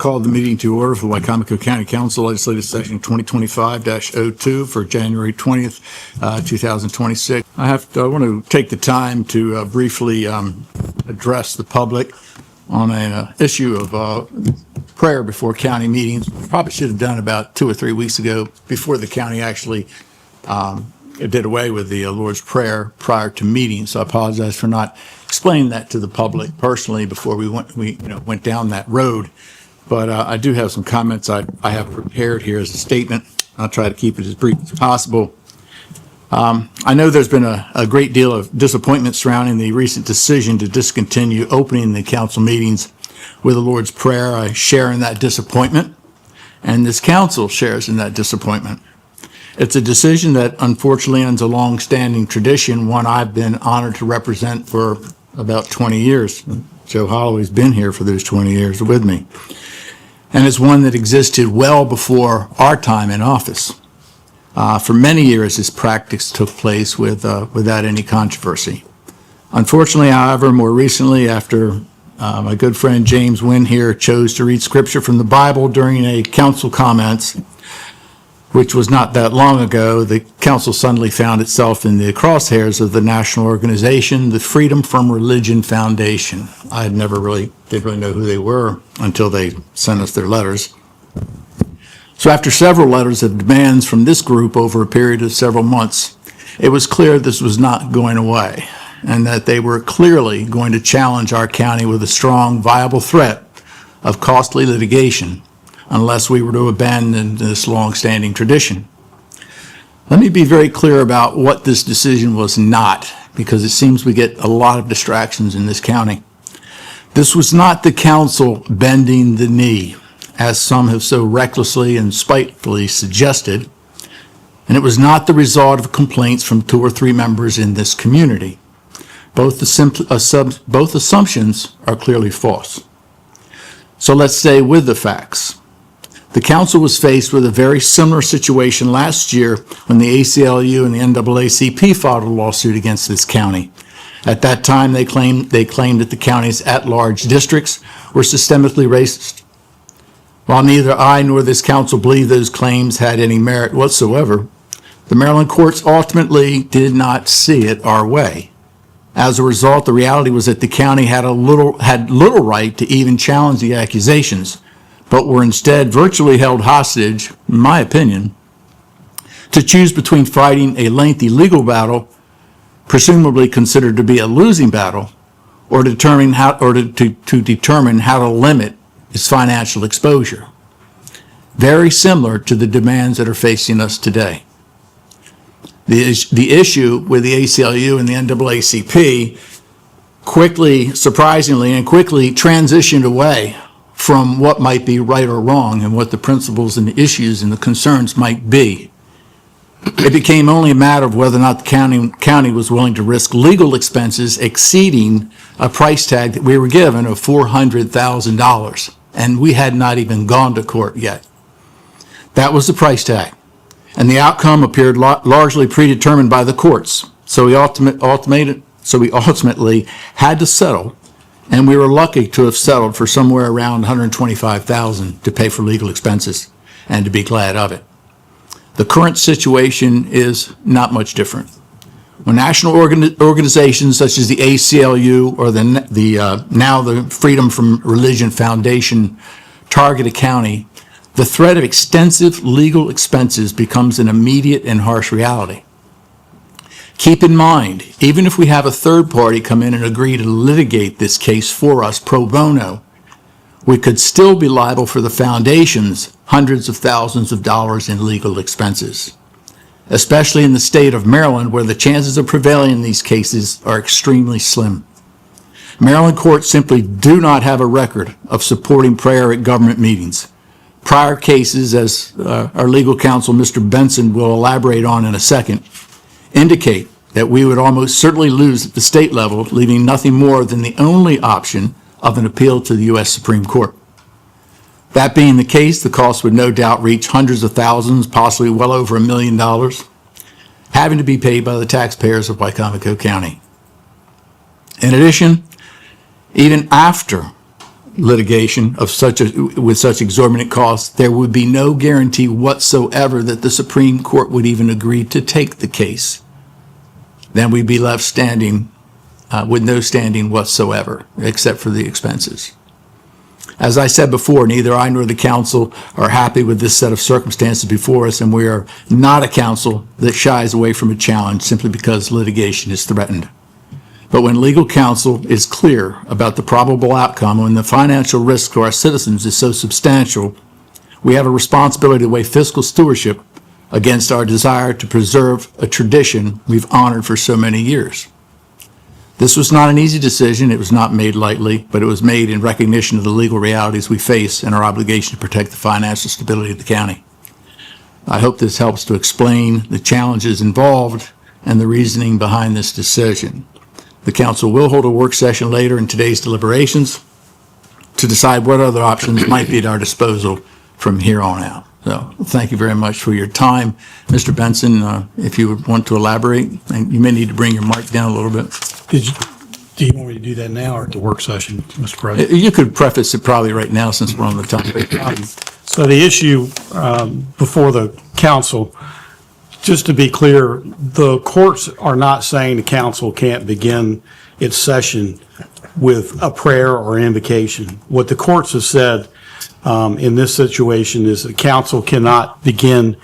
call the meeting to order for the Wycomico County Council Legislative Session 2025-02 for January 20th, 2026. I want to take the time to briefly address the public on an issue of prayer before county meetings. Probably should have done about 2 or 3 weeks ago, before the county actually did away with the Lord's Prayer prior to meetings. So I apologize for not explaining that to the public personally before we went down that road. But I do have some comments I have prepared here as a statement. I'll try to keep it as brief as possible. I know there's been a great deal of disappointment surrounding the recent decision to discontinue opening the council meetings with the Lord's Prayer. I share in that disappointment, and this council shares in that disappointment. It's a decision that unfortunately ends a long-standing tradition, one I've been honored to represent for about 20 years. Joe Holloway's been here for those 20 years with me. And it's one that existed well before our time in office. For many years, this practice took place without any controversy. Unfortunately, however, more recently, after my good friend James Wynn here chose to read scripture from the Bible during a council comments, which was not that long ago, the council suddenly found itself in the crosshairs of the national organization, the Freedom from Religion Foundation. I didn't really know who they were until they sent us their letters. So after several letters of demands from this group over a period of several months, it was clear this was not going away, and that they were clearly going to challenge our county with a strong, viable threat of costly litigation unless we were to abandon this long-standing tradition. Let me be very clear about what this decision was not, because it seems we get a lot of distractions in this county. This was not the council bending the knee, as some have so recklessly and spitefully suggested, and it was not the result of complaints from 2 or 3 members in this community. Both assumptions are clearly false. So let's stay with the facts. The council was faced with a very similar situation last year when the ACLU and the NAACP filed a lawsuit against this county. At that time, they claimed that the county's at-large districts were systemically racist. While neither I nor this council believe those claims had any merit whatsoever, the Maryland courts ultimately did not see it our way. As a result, the reality was that the county had little right to even challenge the accusations, but were instead virtually held hostage, in my opinion, to choose between fighting a lengthy legal battle, presumably considered to be a losing battle, or to determine how to limit its financial exposure. Very similar to the demands that are facing us today. The issue with the ACLU and the NAACP surprisingly quickly transitioned away from what might be right or wrong and what the principles and the issues and the concerns might be. It became only a matter of whether or not the county was willing to risk legal expenses exceeding a price tag that we were given of $400,000, and we had not even gone to court yet. That was the price tag, and the outcome appeared largely predetermined by the courts. So we ultimately had to settle. And we were lucky to have settled for somewhere around $125,000 to pay for legal expenses and to be glad of it. The current situation is not much different. When national organizations such as the ACLU or now the Freedom from Religion Foundation target a county, the threat of extensive legal expenses becomes an immediate and harsh reality. Keep in mind, even if we have a third party come in and agree to litigate this case for us pro bono, we could still be liable for the foundation's hundreds of thousands of dollars in legal expenses, especially in the state of Maryland, where the chances of prevailing in these cases are extremely slim. Maryland courts simply do not have a record of supporting prayer at government meetings. Prior cases, as our legal counsel, Mr. Benson, will elaborate on in a second, indicate that we would almost certainly lose at the state level, leaving nothing more than the only option of an appeal to the U.S. Supreme Court. That being the case, the cost would no doubt reach hundreds of thousands, possibly well over $1 million, having to be paid by the taxpayers of Wycomico County. In addition, even after litigation of with such exorbitant costs, there would be no guarantee whatsoever that the Supreme Court would even agree to take the case. Then we'd be left standing with no standing whatsoever, except for the expenses. As I said before, neither I nor the council are happy with this set of circumstances before us, and we are not a council that shies away from a challenge simply because litigation is threatened. But when legal counsel is clear about the probable outcome, when the financial risk to our citizens is so substantial, we have a responsibility to weigh fiscal stewardship against our desire to preserve a tradition we've honored for so many years. This was not an easy decision. It was not made lightly, but it was made in recognition of the legal realities we face and our obligation to protect the financial stability of the county. I hope this helps to explain the challenges involved and the reasoning behind this decision. The council will hold a work session later in today's deliberations to decide what other options might be at our disposal from here on out. So thank you very much for your time. Mr. Benson, if you would want to elaborate, and you may need to bring your mic down a little bit. Do you want me to do that now or at the work session, Mr. President? You could preface it probably right now since we're on the topic. So the issue before the council, just to be clear, the courts are not saying the council can't begin its session with a prayer or invocation. What the courts have said in this situation is the council cannot begin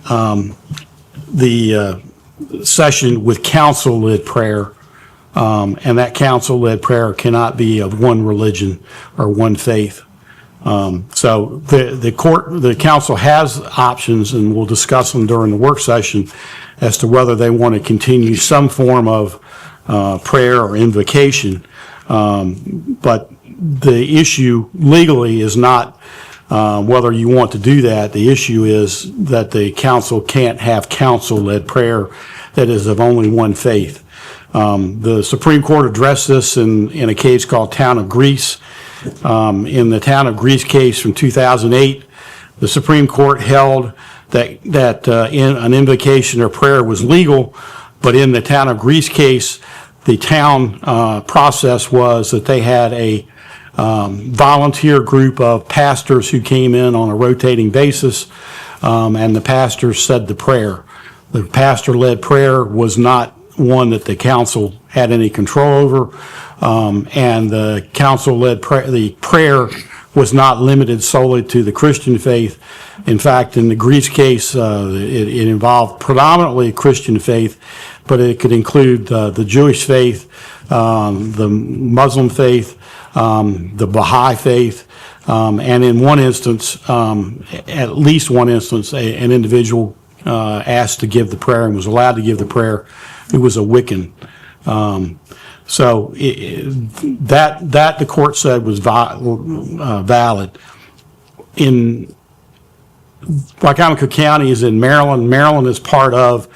the session with council-led prayer, and that council-led prayer cannot be of one religion or one faith. So the council has options, and we'll discuss them during the work session as to whether they want to continue some form of prayer or invocation. But the issue legally is not whether you want to do that. The issue is that the council can't have council-led prayer that is of only one faith. The Supreme Court addressed this in a case called Town of Greece. In the Town of Greece case from 2008, the Supreme Court held that in an invocation or prayer was legal, but in the Town of Greece case, the town process was that they had a volunteer group of pastors who came in on a rotating basis, and the pastors said the prayer. The pastor-led prayer was not one that the council had any control over, and the council-led prayer was not limited solely to the Christian faith. In fact, in the Greece case, it involved predominantly Christian faith, but it could include the Jewish faith, the Muslim faith, the Baha'i faith, and in one instance, at least one instance, an individual asked to give the prayer and was allowed to give the prayer who was a Wiccan. So that the court said was valid. In Wicomico County is in Maryland. Maryland is part of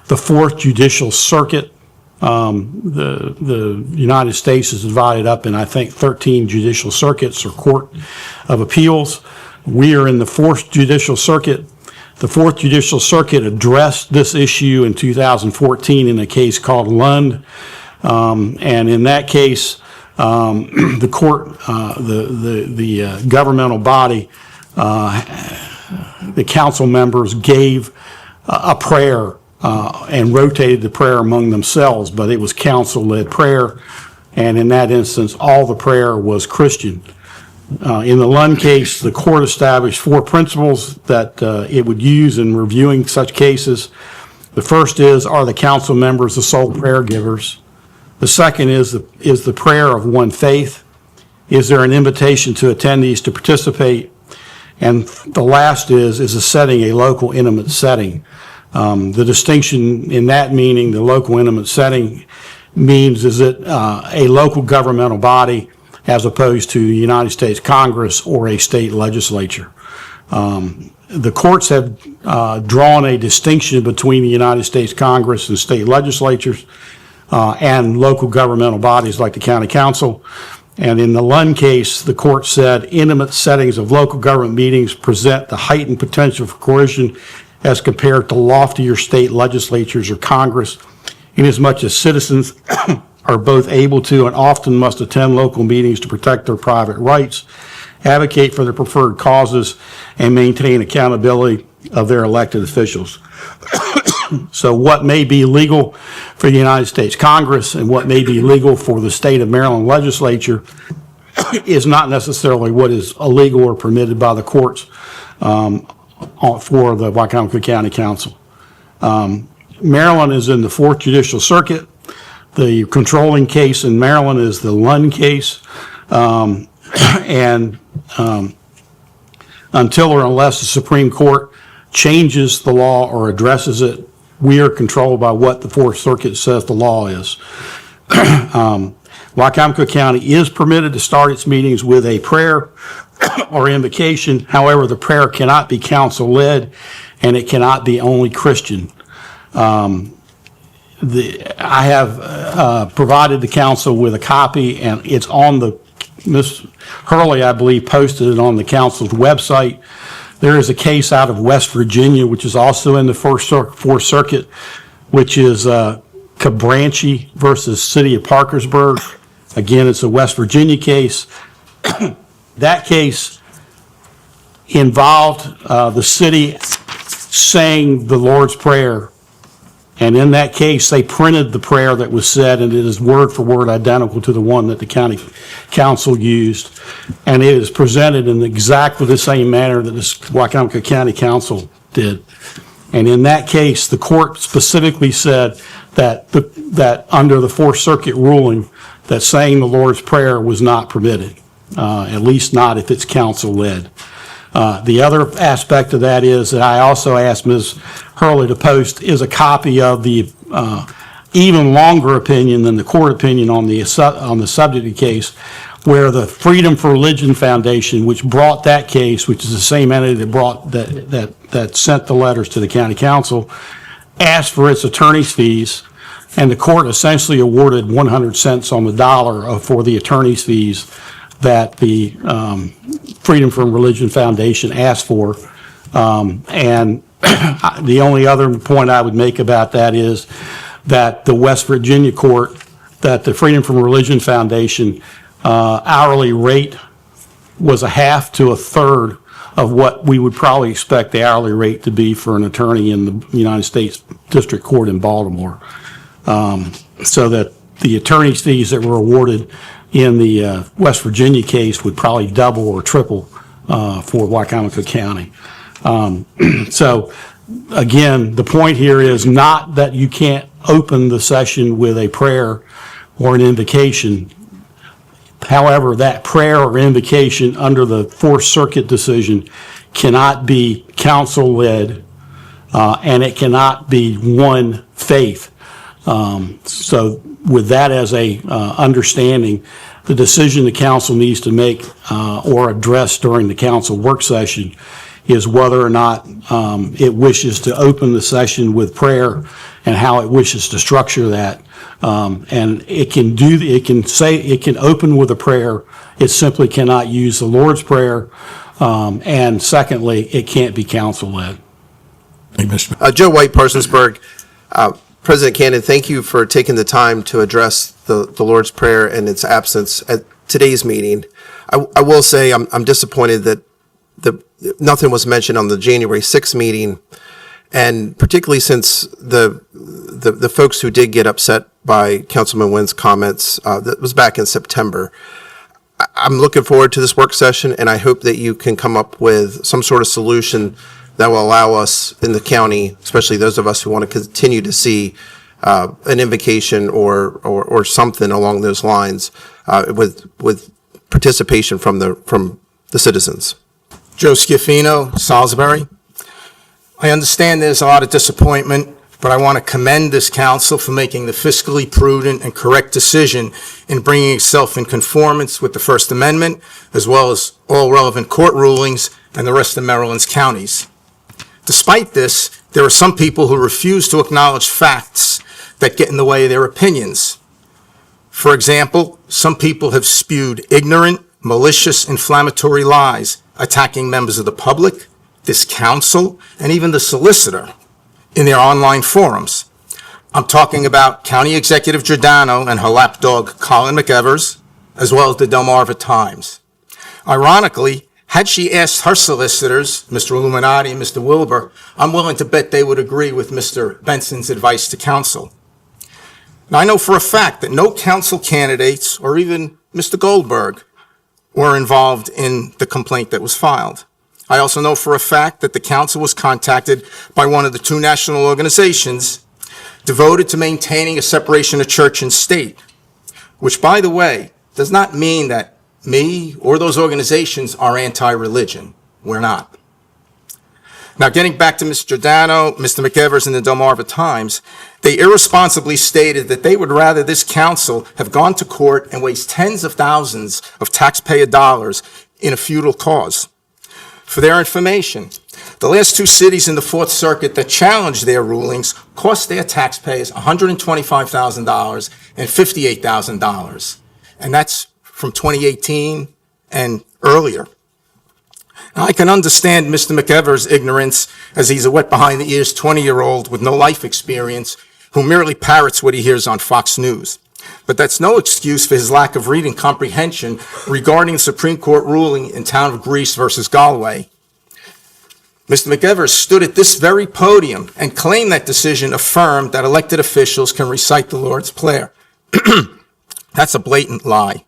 the 4th Judicial Circuit. The United States is divided up in, I think, 13 judicial circuits or court of appeals. We are in the 4th Judicial Circuit. The 4th Judicial Circuit addressed this issue in 2014 in a case called Lund. And in that case, the court, the governmental body, the council members gave a prayer and rotated the prayer among themselves, but it was council-led prayer, and in that instance, all the prayer was Christian. In the Lund case, the court established 4 principles that it would use in reviewing such cases. The first is, are the council members the sole prayer givers? The second is the prayer of one faith? Is there an invitation to attendees to participate? And the last is the setting a local intimate setting? The distinction in that meaning, the local intimate setting, means is it a local governmental body as opposed to the United States Congress or a state legislature. The courts have drawn a distinction between the United States Congress and state legislatures and local governmental bodies like the county council. And in the Lund case, the court said intimate settings of local government meetings present the heightened potential for coercion as compared to loftier state legislatures or Congress, inasmuch as citizens are both able to and often must attend local meetings to protect their private rights, advocate for their preferred causes, and maintain accountability of their elected officials. So what may be legal for the United States Congress and what may be legal for the state of Maryland legislature is not necessarily what is illegal or permitted by the courts for the Wycomico County Council. Maryland is in the 4th Judicial Circuit. The controlling case in Maryland is the Lund case. Until or unless the Supreme Court changes the law or addresses it, we are controlled by what the 4th Circuit says the law is. Wycomico County is permitted to start its meetings with a prayer or invocation. However, the prayer cannot be council-led, and it cannot be only Christian. I have provided the council with a copy, and it's on Ms. Hurley, I believe, posted it on the council's website. There is a case out of West Virginia, which is also in the 4th Circuit, which is Cabranchi versus City of Parkersburg. Again, it's a West Virginia case. That case involved the city saying the Lord's Prayer. And in that case, they printed the prayer that was said, and it is word for word identical to the one that the county council used. And it is presented in exactly the same manner that the Wycomico County Council did. And in that case, the court specifically said that that under the 4th Circuit ruling, that saying the Lord's Prayer was not permitted, at least not if it's council-led. The other aspect of that is that I also asked Ms. Hurley to post is a copy of the even longer opinion than the court opinion on the subject of the case, where the Freedom for Religion Foundation, which brought that case, which is the same entity that brought that sent the letters to the county council, asked for its attorney's fees, and the court essentially awarded 100 cents on the dollar for the attorney's fees that the Freedom from Religion Foundation asked for. And the only other point I would make about that is that the West Virginia court, that the Freedom from Religion Foundation hourly rate was a half to a third of what we would probably expect the hourly rate to be for an attorney in the United States District Court in Baltimore. So that the attorney's fees that were awarded in the West Virginia case would probably double or triple for Wycomico County. So again, the point here is not that you can't open the session with a prayer or an invocation. However, that prayer or invocation under the 4th Circuit decision cannot be council-led, and it cannot be one faith. So with that as a understanding, the decision the council needs to make or address during the council work session is whether or not it wishes to open the session with prayer and how it wishes to structure that. And it can open with a prayer. It simply cannot use the Lord's Prayer. And secondly, it can't be council-led. Joe White, Parsonsburg. President Cannon, thank you for taking the time to address the Lord's Prayer and its absence at today's meeting. I will say I'm disappointed that nothing was mentioned on the January 6th meeting, and particularly since the folks who did get upset by Councilman Wynn's comments, that was back in September. I'm looking forward to this work session, and I hope that you can come up with some sort of solution that will allow us in the county, especially those of us who want to continue to see an invocation or something along those lines, with participation from the citizens. Joe Schiaffino, Salisbury. I understand there's a lot of disappointment, but I want to commend this council for making the fiscally prudent and correct decision in bringing itself in conformance with the First Amendment, as well as all relevant court rulings and the rest of Maryland's counties. Despite this, there are some people who refuse to acknowledge facts that get in the way of their opinions. For example, some people have spewed ignorant, malicious, inflammatory lies attacking members of the public, this council, and even the solicitor in their online forums. I'm talking about County Executive Giordano and her lapdog Colin McEvers, as well as the Delmarva Times. Ironically, had she asked her solicitors, Mr. Illuminati and Mr. Wilbur, I'm willing to bet they would agree with Mr. Benson's advice to council. Now, I know for a fact that no council candidates or even Mr. Goldberg were involved in the complaint that was filed. I also know for a fact that the council was contacted by one of the two national organizations devoted to maintaining a separation of church and state, which, by the way, does not mean that me or those organizations are anti-religion. We're not. Now, getting back to Mr. Giordano, Mr. McEvers, and the Delmarva Times, they irresponsibly stated that they would rather this council have gone to court and waste tens of thousands of taxpayer dollars in a futile cause. For their information, the last two cities in the Fourth Circuit that challenged their rulings cost their taxpayers $125,000 and $58,000. And that's from 2018 and earlier. Now, I can understand Mr. McEvers' ignorance, as he's a wet-behind-the-ears 20-year-old with no life experience who merely parrots what he hears on Fox News. But that's no excuse for his lack of reading comprehension regarding the Supreme Court ruling in Town of Greece versus Galway. Mr. McEvers stood at this very podium and claimed that decision affirmed that elected officials can recite the Lord's Prayer. That's a blatant lie.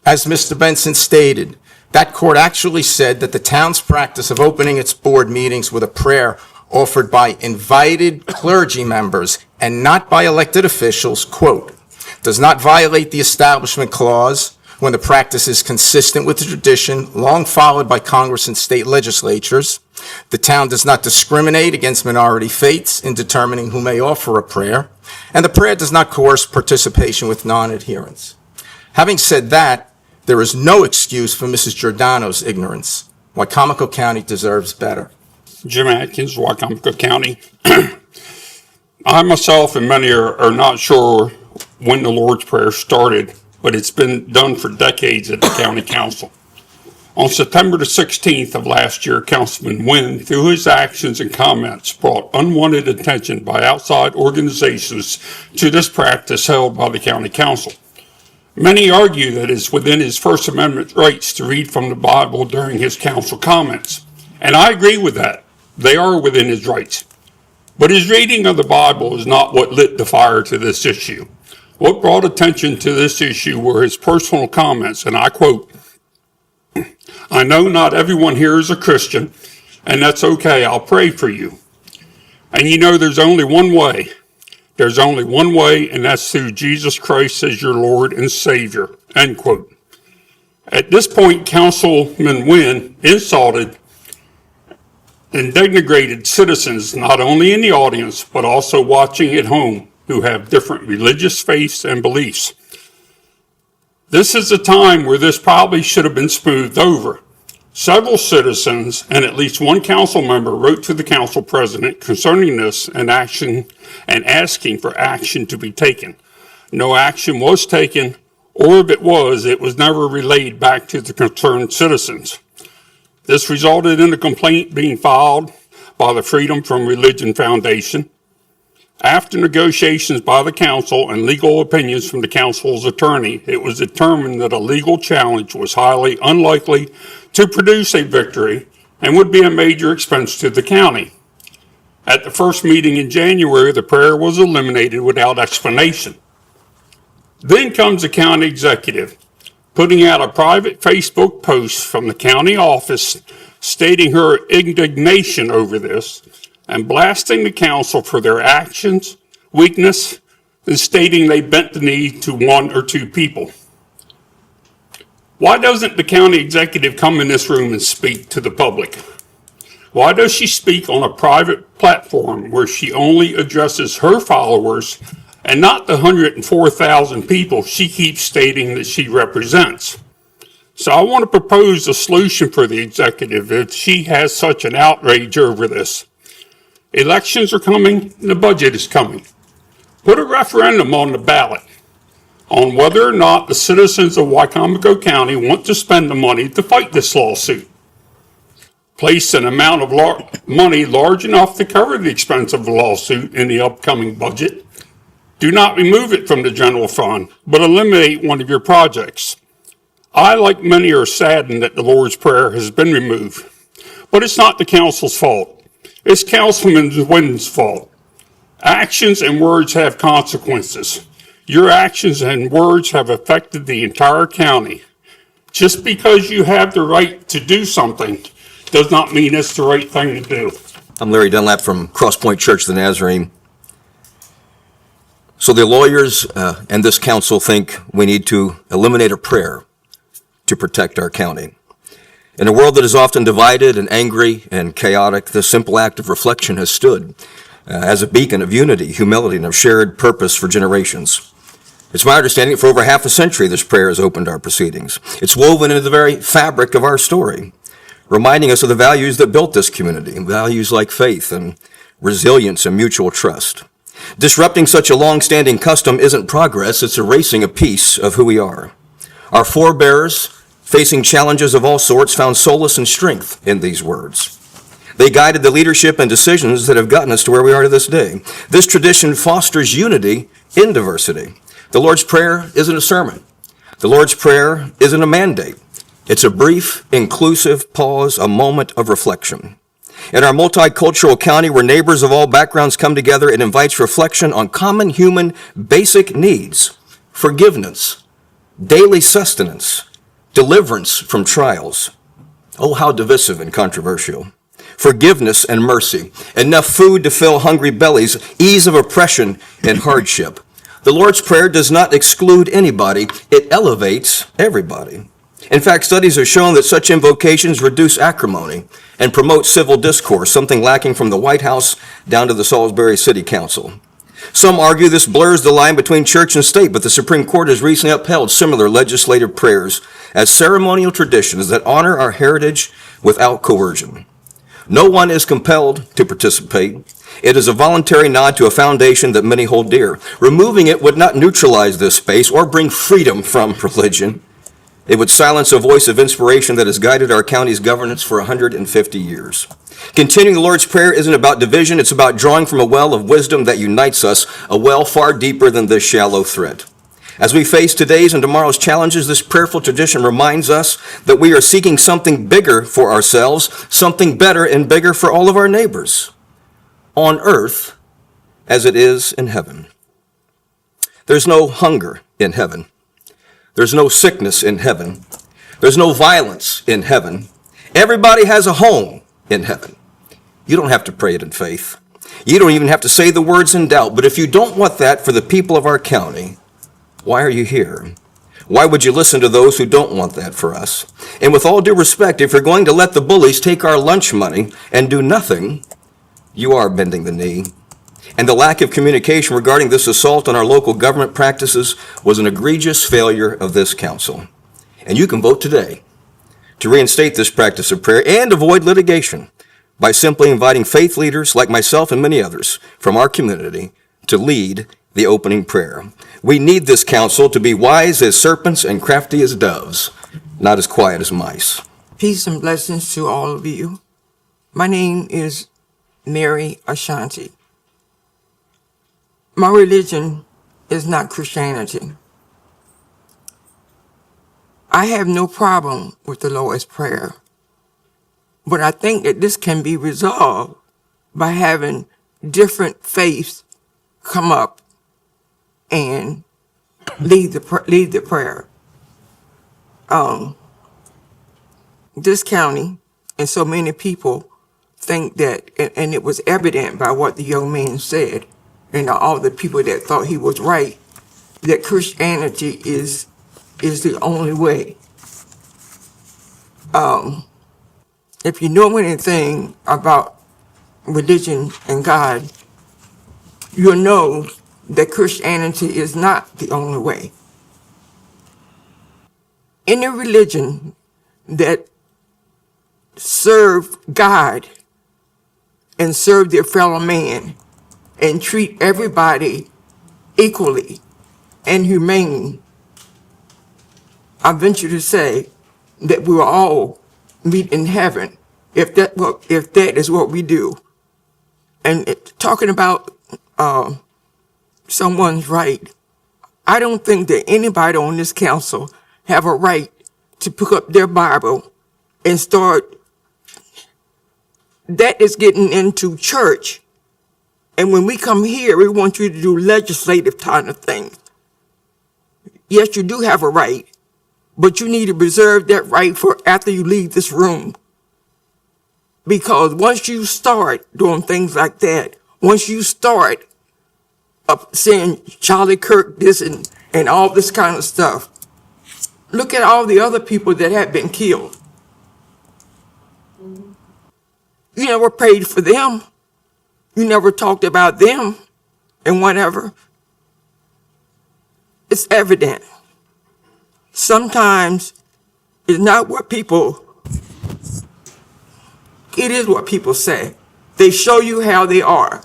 As Mr. Benson stated, that court actually said that the town's practice of opening its board meetings with a prayer offered by invited clergy members and not by elected officials, quote, does not violate the Establishment Clause when the practice is consistent with the tradition long followed by Congress and state legislatures. The town does not discriminate against minority faiths in determining who may offer a prayer, and the prayer does not coerce participation with non-adherents. Having said that, there is no excuse for Mrs. Giordano's ignorance. Wycomico County deserves better. Jim Atkins, Wycomico County. I myself and many are not sure when the Lord's Prayer started, but it's been done for decades at the county council. On September the 16th of last year, Councilman Wynn, through his actions and comments, brought unwanted attention by outside organizations to this practice held by the county council. Many argue that it's within his First Amendment rights to read from the Bible during his council comments. And I agree with that. They are within his rights. But his reading of the Bible is not what lit the fire to this issue. What brought attention to this issue were his personal comments, and I quote, "I know not everyone here is a Christian, and that's okay. I'll pray for you. And you know there's only one way. There's only one way, and that's through Jesus Christ as your Lord and Savior," end quote. At this point, Councilman Wynn insulted and denigrated citizens not only in the audience, but also watching at home who have different religious faiths and beliefs. This is a time where this probably should have been smoothed over. Several citizens and at least one council member wrote to the council president concerning this and asking for action to be taken. No action was taken, or if it was never relayed back to the concerned citizens. This resulted in a complaint being filed by the Freedom from Religion Foundation. After negotiations by the council and legal opinions from the council's attorney, it was determined that a legal challenge was highly unlikely to produce a victory and would be a major expense to the county. At the first meeting in January, the prayer was eliminated without explanation. Then comes the county executive, putting out a private Facebook post from the county office stating her indignation over this and blasting the council for their actions, weakness, and stating they bent the knee to one or two people. Why doesn't the county executive come in this room and speak to the public? Why does she speak on a private platform where she only addresses her followers and not the 104,000 people she keeps stating that she represents? So I want to propose a solution for the executive if she has such an outrage over this. Elections are coming and the budget is coming. Put a referendum on the ballot on whether or not the citizens of Wycomico County want to spend the money to fight this lawsuit. place an amount of money large enough to cover the expense of the lawsuit in the upcoming budget. Do not remove it from the general fund, but eliminate one of your projects. I, like many, are saddened that the Lord's Prayer has been removed, but it's not the council's fault. It's Councilman Wynn's fault. Actions and words have consequences. Your actions and words have affected the entire county. Just because you have the right to do something does not mean it's the right thing to do. I'm Larry Dunlap from Cross Point Church of the Nazarene. So the lawyers and this council think we need to eliminate a prayer to protect our county. In a world that is often divided and angry and chaotic, this simple act of reflection has stood as a beacon of unity, humility, and of shared purpose for generations. It's my understanding that for over half a century this prayer has opened our proceedings. It's woven into the very fabric of our story, reminding us of the values that built this community, values like faith and resilience and mutual trust. Disrupting such a long-standing custom isn't progress, it's erasing a piece of who we are. Our forebears, facing challenges of all sorts, found solace and strength in these words. They guided the leadership and decisions that have gotten us to where we are to this day. This tradition fosters unity in diversity. The Lord's Prayer isn't a sermon. The Lord's Prayer isn't a mandate. It's a brief, inclusive pause, a moment of reflection. In our multicultural county where neighbors of all backgrounds come together, it invites reflection on common human basic needs, forgiveness, daily sustenance, deliverance from trials. Oh, how divisive and controversial. Forgiveness and mercy, enough food to fill hungry bellies, ease of oppression and hardship. The Lord's Prayer does not exclude anybody, it elevates everybody. In fact, studies have shown that such invocations reduce acrimony and promote civil discourse, something lacking from the White House down to the Salisbury City Council. Some argue this blurs the line between church and state, but the Supreme Court has recently upheld similar legislative prayers as ceremonial traditions that honor our heritage without coercion. No one is compelled to participate. It is a voluntary nod to a foundation that many hold dear. Removing it would not neutralize this space or bring freedom from religion. It would silence a voice of inspiration that has guided our county's governance for 150 years. Continuing the Lord's Prayer isn't about division, it's about drawing from a well of wisdom that unites us, a well far deeper than this shallow thread. As we face today's and tomorrow's challenges, this prayerful tradition reminds us that we are seeking something bigger for ourselves, something better and bigger for all of our neighbors, on earth as it is in heaven. There's no hunger in heaven. There's no sickness in heaven. There's no violence in heaven. Everybody has a home in heaven. You don't have to pray it in faith. You don't even have to say the words in doubt. But if you don't want that for the people of our county, why are you here? Why would you listen to those who don't want that for us? And with all due respect, if you're going to let the bullies take our lunch money and do nothing, you are bending the knee. And the lack of communication regarding this assault on our local government practices was an egregious failure of this council. And you can vote today to reinstate this practice of prayer and avoid litigation by simply inviting faith leaders like myself and many others from our community to lead the opening prayer. We need this council to be wise as serpents and crafty as doves, not as quiet as mice. Peace and blessings to all of you. My name is Mary Ashanti. My religion is not Christianity. I have no problem with the Lord's Prayer, but I think that this can be resolved by having different faiths come up and lead the prayer. This county and so many people think that, and it was evident by what the young man said, and all the people that thought he was right, that Christianity is the only way. If you know anything about religion and God, you'll know that Christianity is not the only way. Any religion that serve God and serve their fellow man and treat everybody equally and humane, I venture to say that we will all meet in heaven if that is what we do. And talking about someone's right, I don't think that anybody on this council have a right to pick up their Bible and start. That is getting into church. And when we come here, we want you to do legislative kind of things. Yes, you do have a right, but you need to reserve that right for after you leave this room. Because once you start doing things like that, once you start saying Charlie Kirk this and all this kind of stuff, look at all the other people that have been killed. You never prayed for them. You never talked about them and whatever. It's evident. Sometimes it's not what people, it is what people say. They show you how they are.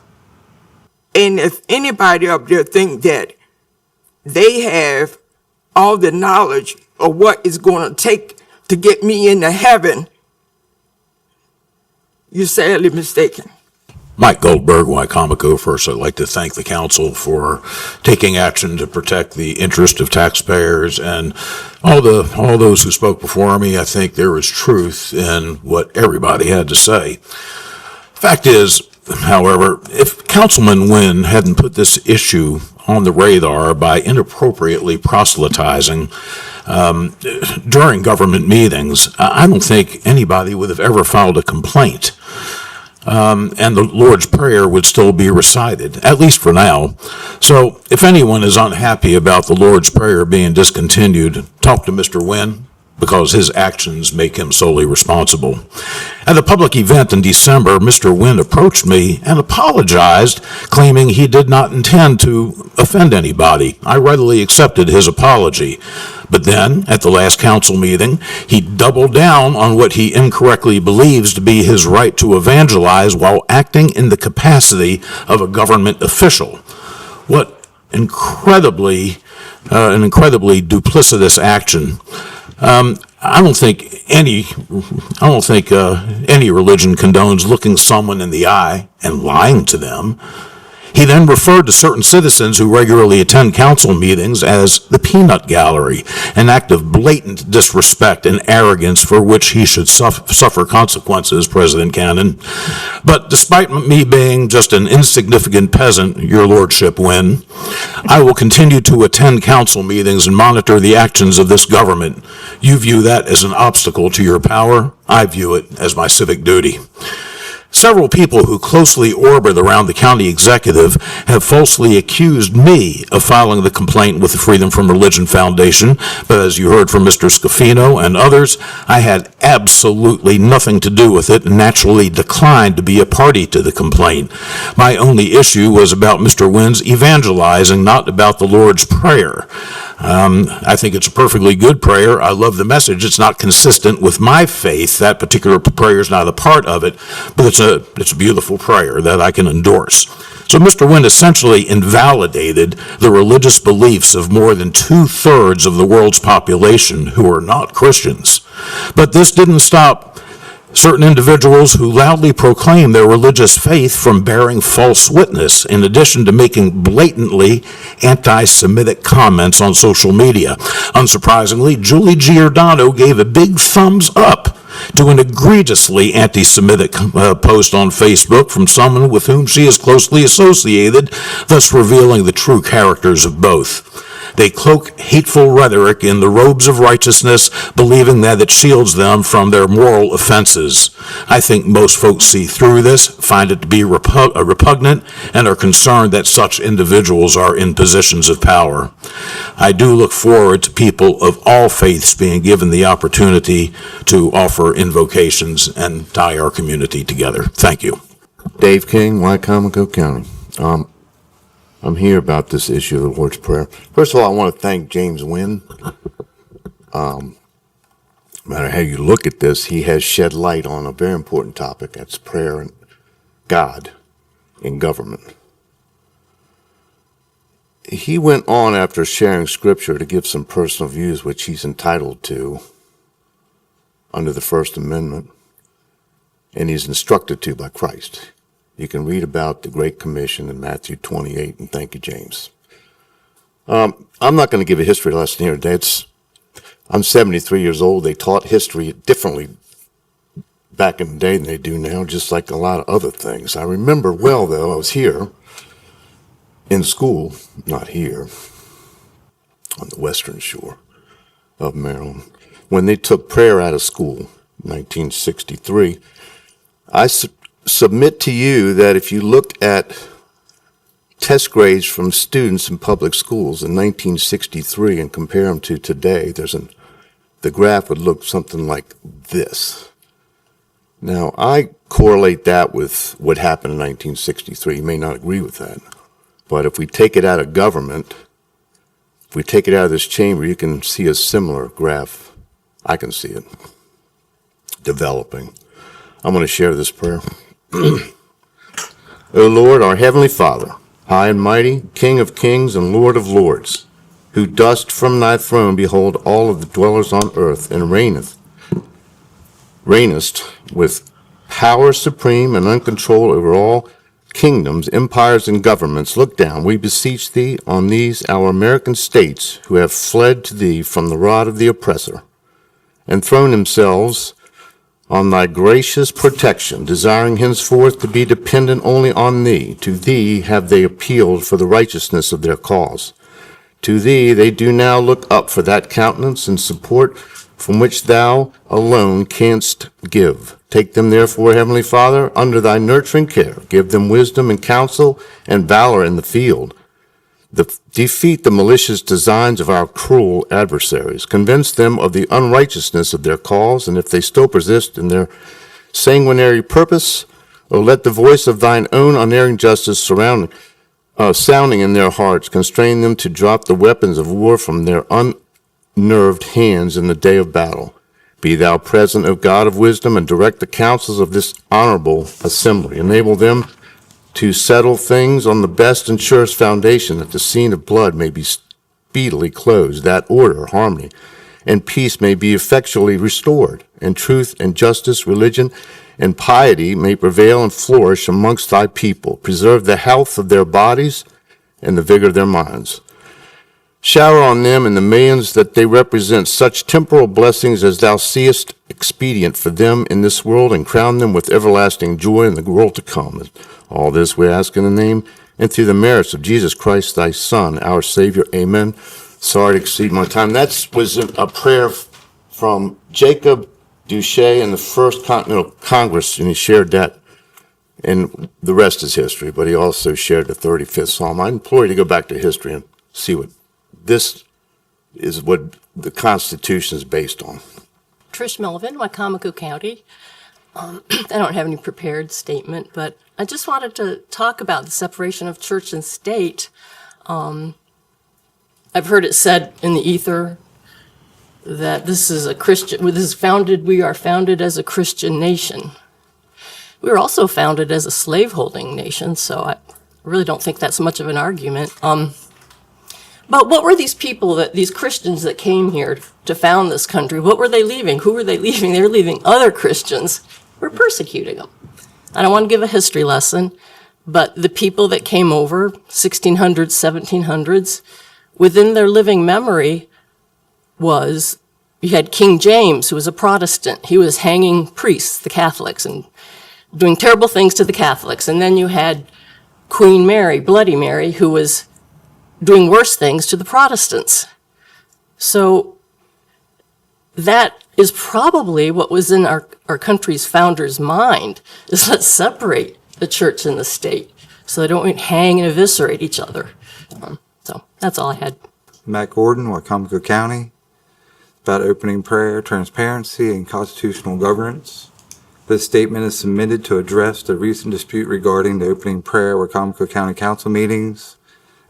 And if anybody up there think that they have all the knowledge of what it's going to take to get me into heaven, you're sadly mistaken. Mike Goldberg, Wycomico. First, I'd like to thank the council for taking action to protect the interest of taxpayers and all those who spoke before me. I think there is truth in what everybody had to say. Fact is, however, if Councilman Wynn hadn't put this issue on the radar by inappropriately proselytizing during government meetings, I don't think anybody would have ever filed a complaint. And the Lord's Prayer would still be recited, at least for now. So if anyone is unhappy about the Lord's Prayer being discontinued, talk to Mr. Wynn, because his actions make him solely responsible. At a public event in December, Mr. Wynn approached me and apologized, claiming he did not intend to offend anybody. I readily accepted his apology. But then, at the last council meeting, he doubled down on what he incorrectly believes to be his right to evangelize while acting in the capacity of a government official. What an incredibly duplicitous action. I don't think any religion condones looking someone in the eye and lying to them. He then referred to certain citizens who regularly attend council meetings as the peanut gallery, an act of blatant disrespect and arrogance for which he should suffer consequences, President Cannon. But despite me being just an insignificant peasant, your lordship Wynn, I will continue to attend council meetings and monitor the actions of this government. You view that as an obstacle to your power. I view it as my civic duty. Several people who closely orbit around the county executive have falsely accused me of filing the complaint with the Freedom from Religion Foundation, but as you heard from Mr. Scafino and others, I had absolutely nothing to do with it and naturally declined to be a party to the complaint. My only issue was about Mr. Wynn's evangelizing, not about the Lord's Prayer. I think it's a perfectly good prayer. I love the message. It's not consistent with my faith. That particular prayer is not a part of it, but it's a beautiful prayer that I can endorse. So Mr. Wynn essentially invalidated the religious beliefs of more than 2/3 of the world's population who are not Christians. But this didn't stop certain individuals who loudly proclaim their religious faith from bearing false witness, in addition to making blatantly anti-Semitic comments on social media. Unsurprisingly, Julie Giordano gave a big thumbs up to an egregiously anti-Semitic post on Facebook from someone with whom she is closely associated, thus revealing the true characters of both. They cloak hateful rhetoric in the robes of righteousness, believing that it shields them from their moral offenses. I think most folks see through this, find it to be repugnant, and are concerned that such individuals are in positions of power. I do look forward to people of all faiths being given the opportunity to offer invocations and tie our community together. Thank you. Dave King, Wycomico County. I'm here about this issue of the Lord's Prayer. First of all, I want to thank James Wynn. No matter how you look at this, he has shed light on a very important topic. That's prayer and God in government. He went on after sharing scripture to give some personal views, which he's entitled to under the First Amendment. and he's instructed to by Christ. You can read about the Great Commission in Matthew 28, and thank you, James. I'm not going to give a history lesson here today. I'm 73 years old. They taught history differently back in the day than they do now, just like a lot of other things. I remember well, though, I was here in school, not here, on the western shore of Maryland, when they took prayer out of school in 1963. I submit to you that if you looked at test grades from students in public schools in 1963 and compare them to today, the graph would look something like this. Now, I correlate that with what happened in 1963. You may not agree with that. But if we take it out of government, if we take it out of this chamber, you can see a similar graph. I can see it developing. I'm going to share this prayer. O Lord, our Heavenly Father, high and mighty, King of kings and Lord of lords, who dost from thy throne behold all of the dwellers on earth, and reignest with power supreme and uncontrolled over all kingdoms, empires, and governments, look down, we beseech thee, on these our American states who have fled to thee from the rod of the oppressor, and thrown themselves on thy gracious protection, desiring henceforth to be dependent only on thee. To thee have they appealed for the righteousness of their cause. To thee they do now look up for that countenance and support from which thou alone canst give. Take them therefore, Heavenly Father, under thy nurturing care. Give them wisdom and counsel and valor in the field. Defeat the malicious designs of our cruel adversaries. Convince them of the unrighteousness of their cause, and if they still persist in their sanguinary purpose, O let the voice of thine own unerring justice sounding in their hearts, constrain them to drop the weapons of war from their unnerved hands in the day of battle. Be thou present, O God of wisdom, and direct the counsels of this honorable assembly. Enable them to settle things on the best and surest foundation, that the scene of blood may be speedily closed, that order, harmony, and peace may be effectually restored, and truth and justice, religion and piety may prevail and flourish amongst thy people. Preserve the health of their bodies and the vigor of their minds. Shower on them and the millions that they represent such temporal blessings as thou seest expedient for them in this world, and crown them with everlasting joy in the world to come. All this we ask in the name and through the merits of Jesus Christ, thy Son, our Savior. Amen. Sorry to exceed my time. That was a prayer from Jacob Duché in the First Continental Congress, and he shared that, and the rest is history, but he also shared the 35th Psalm. I implore you to go back to history and see what this is, what the Constitution is based on. Trish Melvin, Wicomico County. I don't have any prepared statement, but I just wanted to talk about the separation of church and state. I've heard it said in the ether that this is a Christian, we are founded as a Christian nation. We were also founded as a slaveholding nation, so I really don't think that's much of an argument. But what were these people, these Christians that came here to found this country? What were they leaving? Who were they leaving? They were leaving other Christians. We're persecuting them. I don't want to give a history lesson, but the people that came over, 1600s, 1700s, within their living memory was, you had King James, who was a Protestant. He was hanging priests, the Catholics, and doing terrible things to the Catholics. And then you had Queen Mary, Bloody Mary, who was doing worse things to the Protestants. So that is probably what was in our country's founders' mind, is let's separate the church and the state so they don't hang and eviscerate each other. So that's all I had. Matt Gordon, Wicomico County, about opening prayer, transparency, and constitutional governance. This statement is submitted to address the recent dispute regarding the opening prayer at Wicomico County Council meetings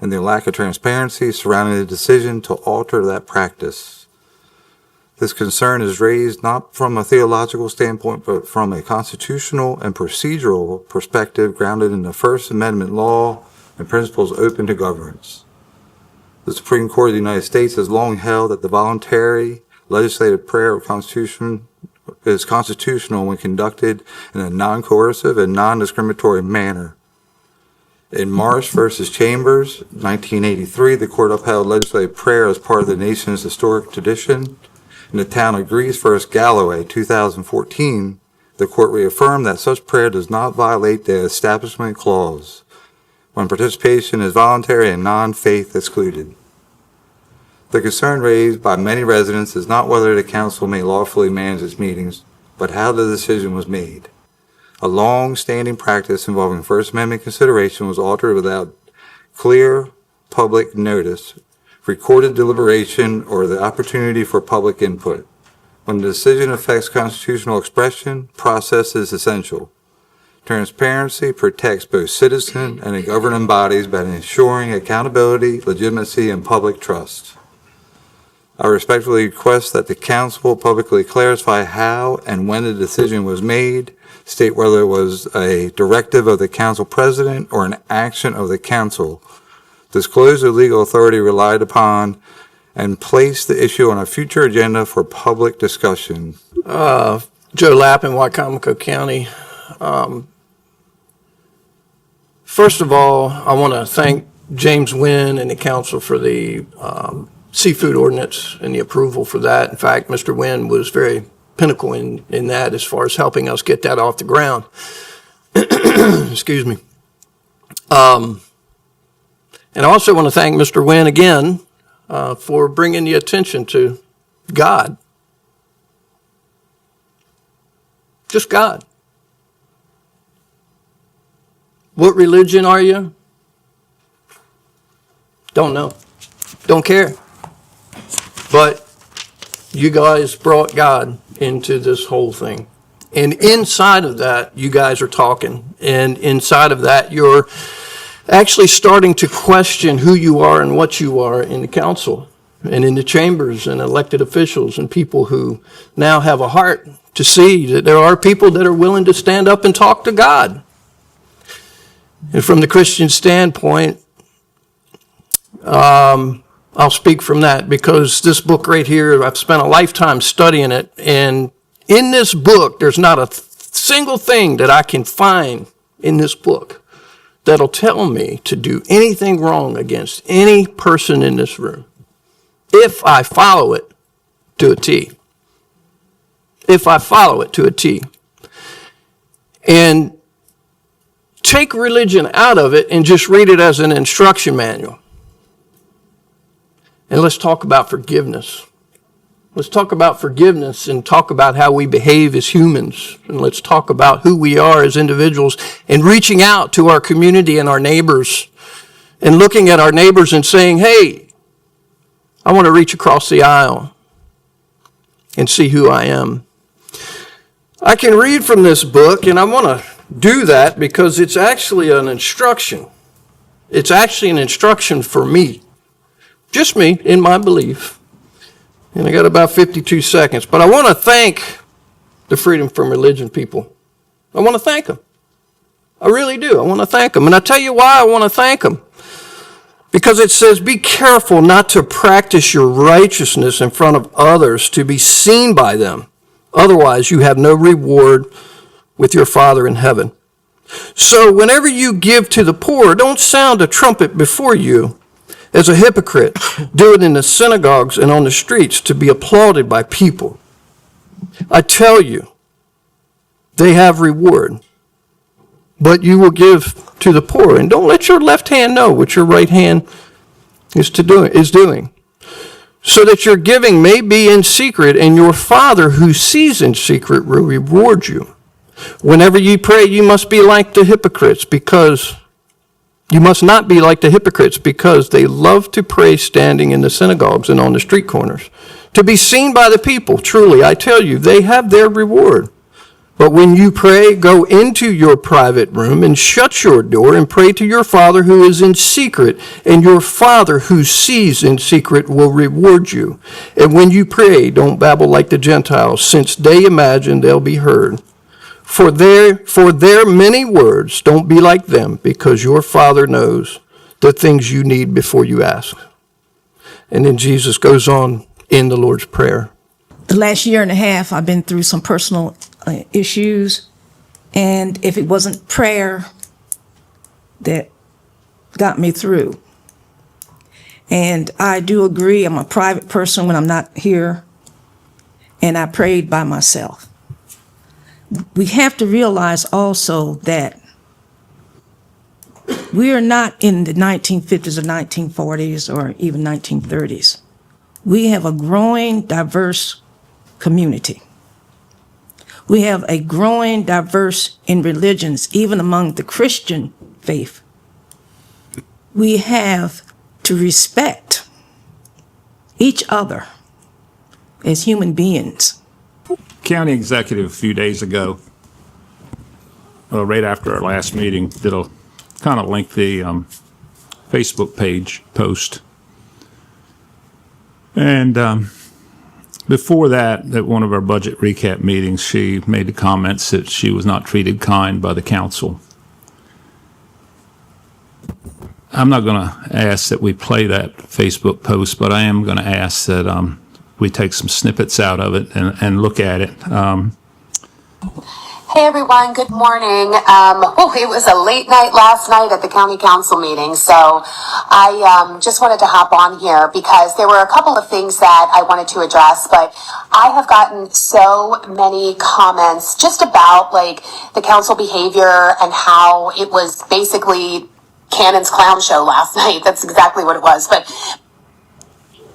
and the lack of transparency surrounding the decision to alter that practice. This concern is raised not from a theological standpoint, but from a constitutional and procedural perspective grounded in the First Amendment law and principles open to governance. The Supreme Court of the United States has long held that the voluntary legislative prayer of constitutional is constitutional when conducted in a non-coercive and non-discriminatory manner. In Marsh versus Chambers, 1983, the court upheld legislative prayer as part of the nation's historic tradition. In the town of Greece versus Galloway, 2014, the court reaffirmed that such prayer does not violate the Establishment Clause when participation is voluntary and non-faith excluded. The concern raised by many residents is not whether the council may lawfully manage its meetings, but how the decision was made. A long-standing practice involving First Amendment consideration was altered without clear public notice, recorded deliberation, or the opportunity for public input. When the decision affects constitutional expression, process is essential. Transparency protects both citizens and the governing bodies by ensuring accountability, legitimacy, and public trust. I respectfully request that the council publicly clarify how and when the decision was made, state whether it was a directive of the council president or an action of the council, disclose the legal authority relied upon, and place the issue on a future agenda for public discussion. Joe Lappin, Wycomico County. First of all, I want to thank James Wynn and the council for the seafood ordinance and the approval for that. In fact, Mr. Wynn was very pinnacle in that as far as helping us get that off the ground. Excuse me. And I also want to thank Mr. Wynn again for bringing the attention to God. Just God. What religion are you? Don't know. Don't care. But you guys brought God into this whole thing. And inside of that, you guys are talking. And inside of that, you're actually starting to question who you are and what you are in the council and in the chambers and elected officials and people who now have a heart to see that there are people that are willing to stand up and talk to God. And from the Christian standpoint, I'll speak from that because this book right here, I've spent a lifetime studying it. And in this book, there's not a single thing that I can find in this book that'll tell me to do anything wrong against any person in this room if I follow it to a T. If I follow it to a T. And take religion out of it and just read it as an instruction manual. And let's talk about forgiveness. Let's talk about forgiveness and talk about how we behave as humans. And let's talk about who we are as individuals and reaching out to our community and our neighbors and looking at our neighbors and saying, hey, I want to reach across the aisle and see who I am. I can read from this book, and I want to do that because it's actually an instruction. It's actually an instruction for me. Just me, in my belief. And I got about 52 seconds. But I want to thank the Freedom from Religion people. I want to thank them. I really do. I want to thank them. And I tell you why I want to thank them. Because it says, be careful not to practice your righteousness in front of others to be seen by them. Otherwise, you have no reward with your Father in heaven. So whenever you give to the poor, don't sound a trumpet before you as a hypocrite. Do it in the synagogues and on the streets to be applauded by people. I tell you, they have reward. But you will give to the poor. And don't let your left hand know what your right hand is doing. So that your giving may be in secret, and your Father who sees in secret will reward you. Whenever you pray, you must be like the hypocrites, because you must not be like the hypocrites, because they love to pray standing in the synagogues and on the street corners, to be seen by the people. Truly, I tell you, they have their reward. But when you pray, go into your private room and shut your door and pray to your Father who is in secret, and your Father who sees in secret will reward you. And when you pray, don't babble like the Gentiles, since they imagine they'll be heard. For their many words, don't be like them, because your Father knows the things you need before you ask. And then Jesus goes on in the Lord's Prayer. the last year and a half, I've been through some personal issues. And if it wasn't prayer that got me through. And I do agree, I'm a private person when I'm not here. And I prayed by myself. We have to realize also that we are not in the 1950s or 1940s or even 1930s. We have a growing, diverse community. We have a growing, diverse in religions, even among the Christian faith. We have to respect each other as human beings. County executive a few days ago, right after our last meeting, did a kind of lengthy Facebook page post. And before that, at one of our budget recap meetings, she made the comments that she was not treated kind by the council. I'm not going to ask that we play that Facebook post, but I am going to ask that we take some snippets out of it and look at it. Hey everyone, good morning. It was a late night last night at the county council meeting, so I just wanted to hop on here because there were a couple of things that I wanted to address, but I have gotten so many comments just about like the council behavior and how it was basically Cannon's clown show last night. That's exactly what it was. But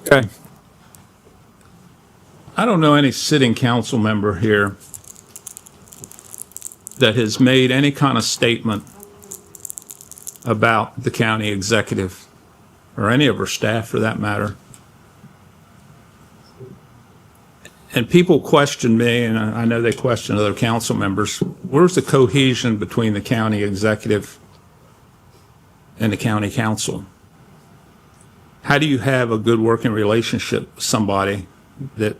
okay. I don't know any sitting council member here that has made any kind of statement about the county executive or any of her staff for that matter. And people question me, and I know they question other council members, where's the cohesion between the county executive and the county council? How do you have a good working relationship with somebody that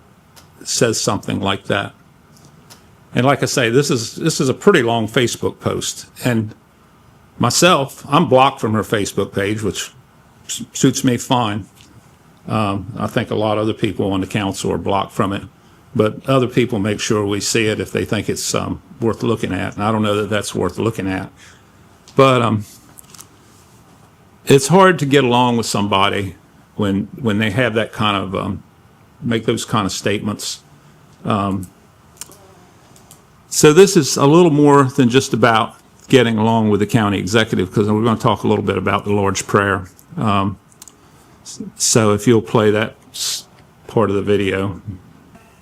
says something like that? And like I say, this is a pretty long Facebook post. And myself, I'm blocked from her Facebook page, which suits me fine. I think a lot of other people on the council are blocked from it. But other people make sure we see it if they think it's worth looking at. And I don't know that that's worth looking at. But it's hard to get along with somebody when they have that kind of, make those kind of statements. So this is a little more than just about getting along with the county executive, because we're going to talk a little bit about the Lord's Prayer. So if you'll play that part of the video.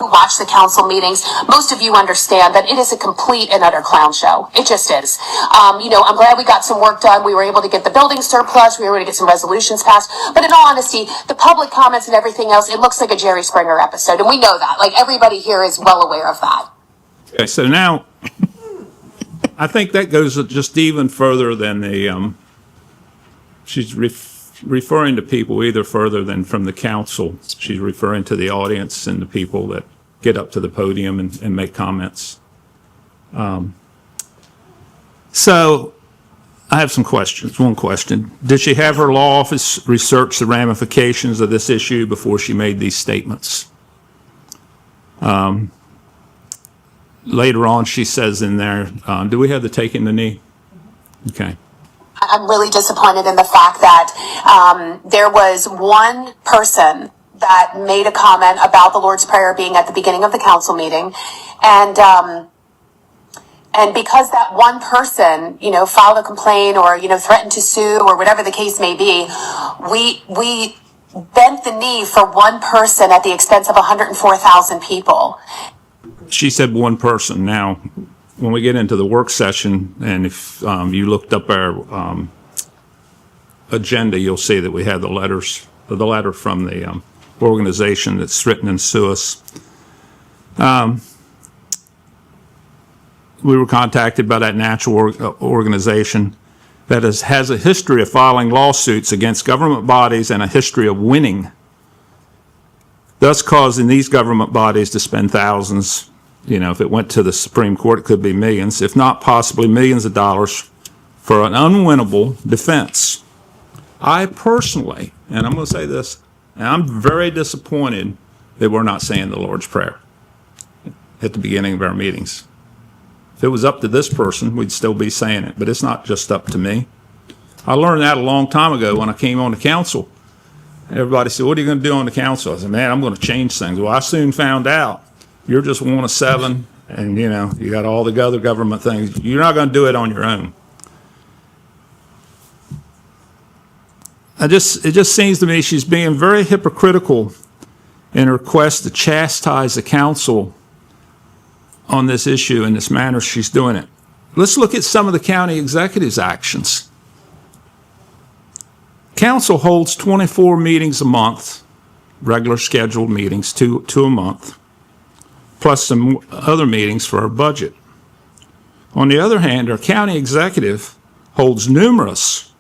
watch the council meetings, most of you understand that it is a complete and utter clown show. It just is. I'm glad we got some work done. We were able to get the building surplus. We were able to get some resolutions passed. But in all honesty, the public comments and everything else, it looks like a Jerry Springer episode. And we know that. Like, everybody here is well aware of that. Okay, so now I think that goes just even further than the, she's referring to people either further than from the council. She's referring to the audience and the people that get up to the podium and make comments. So I have some questions. One question. Did she have her law office research the ramifications of this issue before she made these statements? Later on, she says in there, do we have the taking the knee? Okay. I'm really disappointed in the fact that there was one person that made a comment about the Lord's Prayer being at the beginning of the council meeting, and because that one person, filed a complaint or threatened to sue or whatever the case may be, we bent the knee for one person at the expense of 104,000 people. She said one person. Now, when we get into the work session, and if you looked up our agenda, you'll see that we have the letter from the organization that's threatened and sue us. We were contacted by that natural organization that has a history of filing lawsuits against government bodies and a history of winning, thus causing these government bodies to spend thousands. If it went to the Supreme Court, it could be millions, if not possibly millions of dollars for an unwinnable defense. I personally, and I'm going to say this, and I'm very disappointed that we're not saying the Lord's Prayer at the beginning of our meetings. If it was up to this person, we'd still be saying it, but it's not just up to me. I learned that a long time ago when I came on the council. Everybody said, what are you going to do on the council? I said, man, I'm going to change things. Well, I soon found out you're just one of seven, and you got all the other government things. You're not going to do it on your own. It just seems to me she's being very hypocritical in her quest to chastise the council on this issue in this manner she's doing it. Let's look at some of the county executive's actions. Council holds 24 meetings a month, regular scheduled meetings, two a month, plus some other meetings for our budget. On the other hand, our county executive holds numerous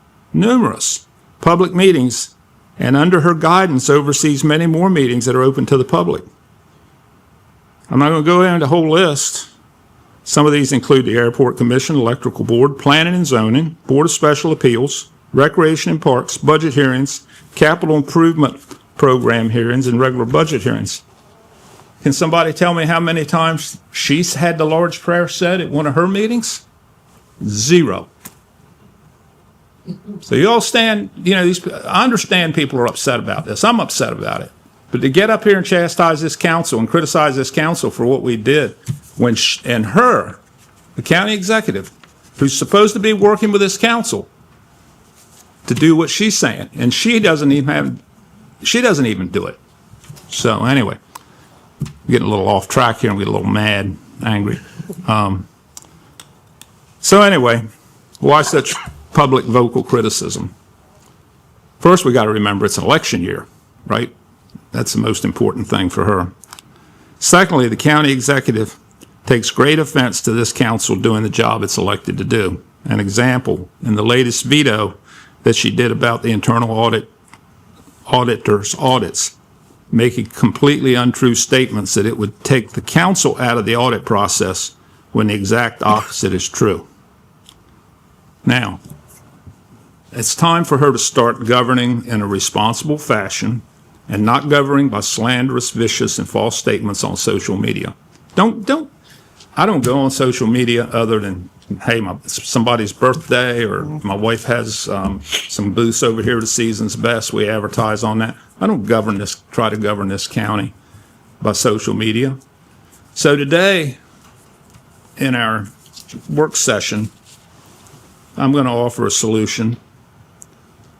public meetings, and under her guidance oversees many more meetings that are open to the public. I'm not going to go into the whole list. Some of these include the Airport Commission, Electrical Board, Planning and Zoning, Board of Special Appeals, Recreation and Parks, budget hearings, capital improvement program hearings, and regular budget hearings. Can somebody tell me how many times she's had the Lord's Prayer said at one of her meetings? 0. So you all stand, I understand people are upset about this. I'm upset about it. But to get up here and chastise this council and criticize this council for what we did when the county executive, who's supposed to be working with this council to do what she's saying, and she doesn't even do it. So anyway, we're getting a little off track here and we get a little mad, angry. So anyway, why such public vocal criticism? First, we got to remember it's an election year, right? That's the most important thing for her. Secondly, the county executive takes great offense to this council doing the job it's elected to do. An example, in the latest veto that she did about the internal auditor's audits, making completely untrue statements that it would take the council out of the audit process when the exact opposite is true. Now, it's time for her to start governing in a responsible fashion and not governing by slanderous, vicious, and false statements on social media. I don't go on social media other than, hey, somebody's birthday, or my wife has some booths over here, the Season's Best, we advertise on that. I don't try to govern this county by social media. So today, in our work session, I'm going to offer a solution,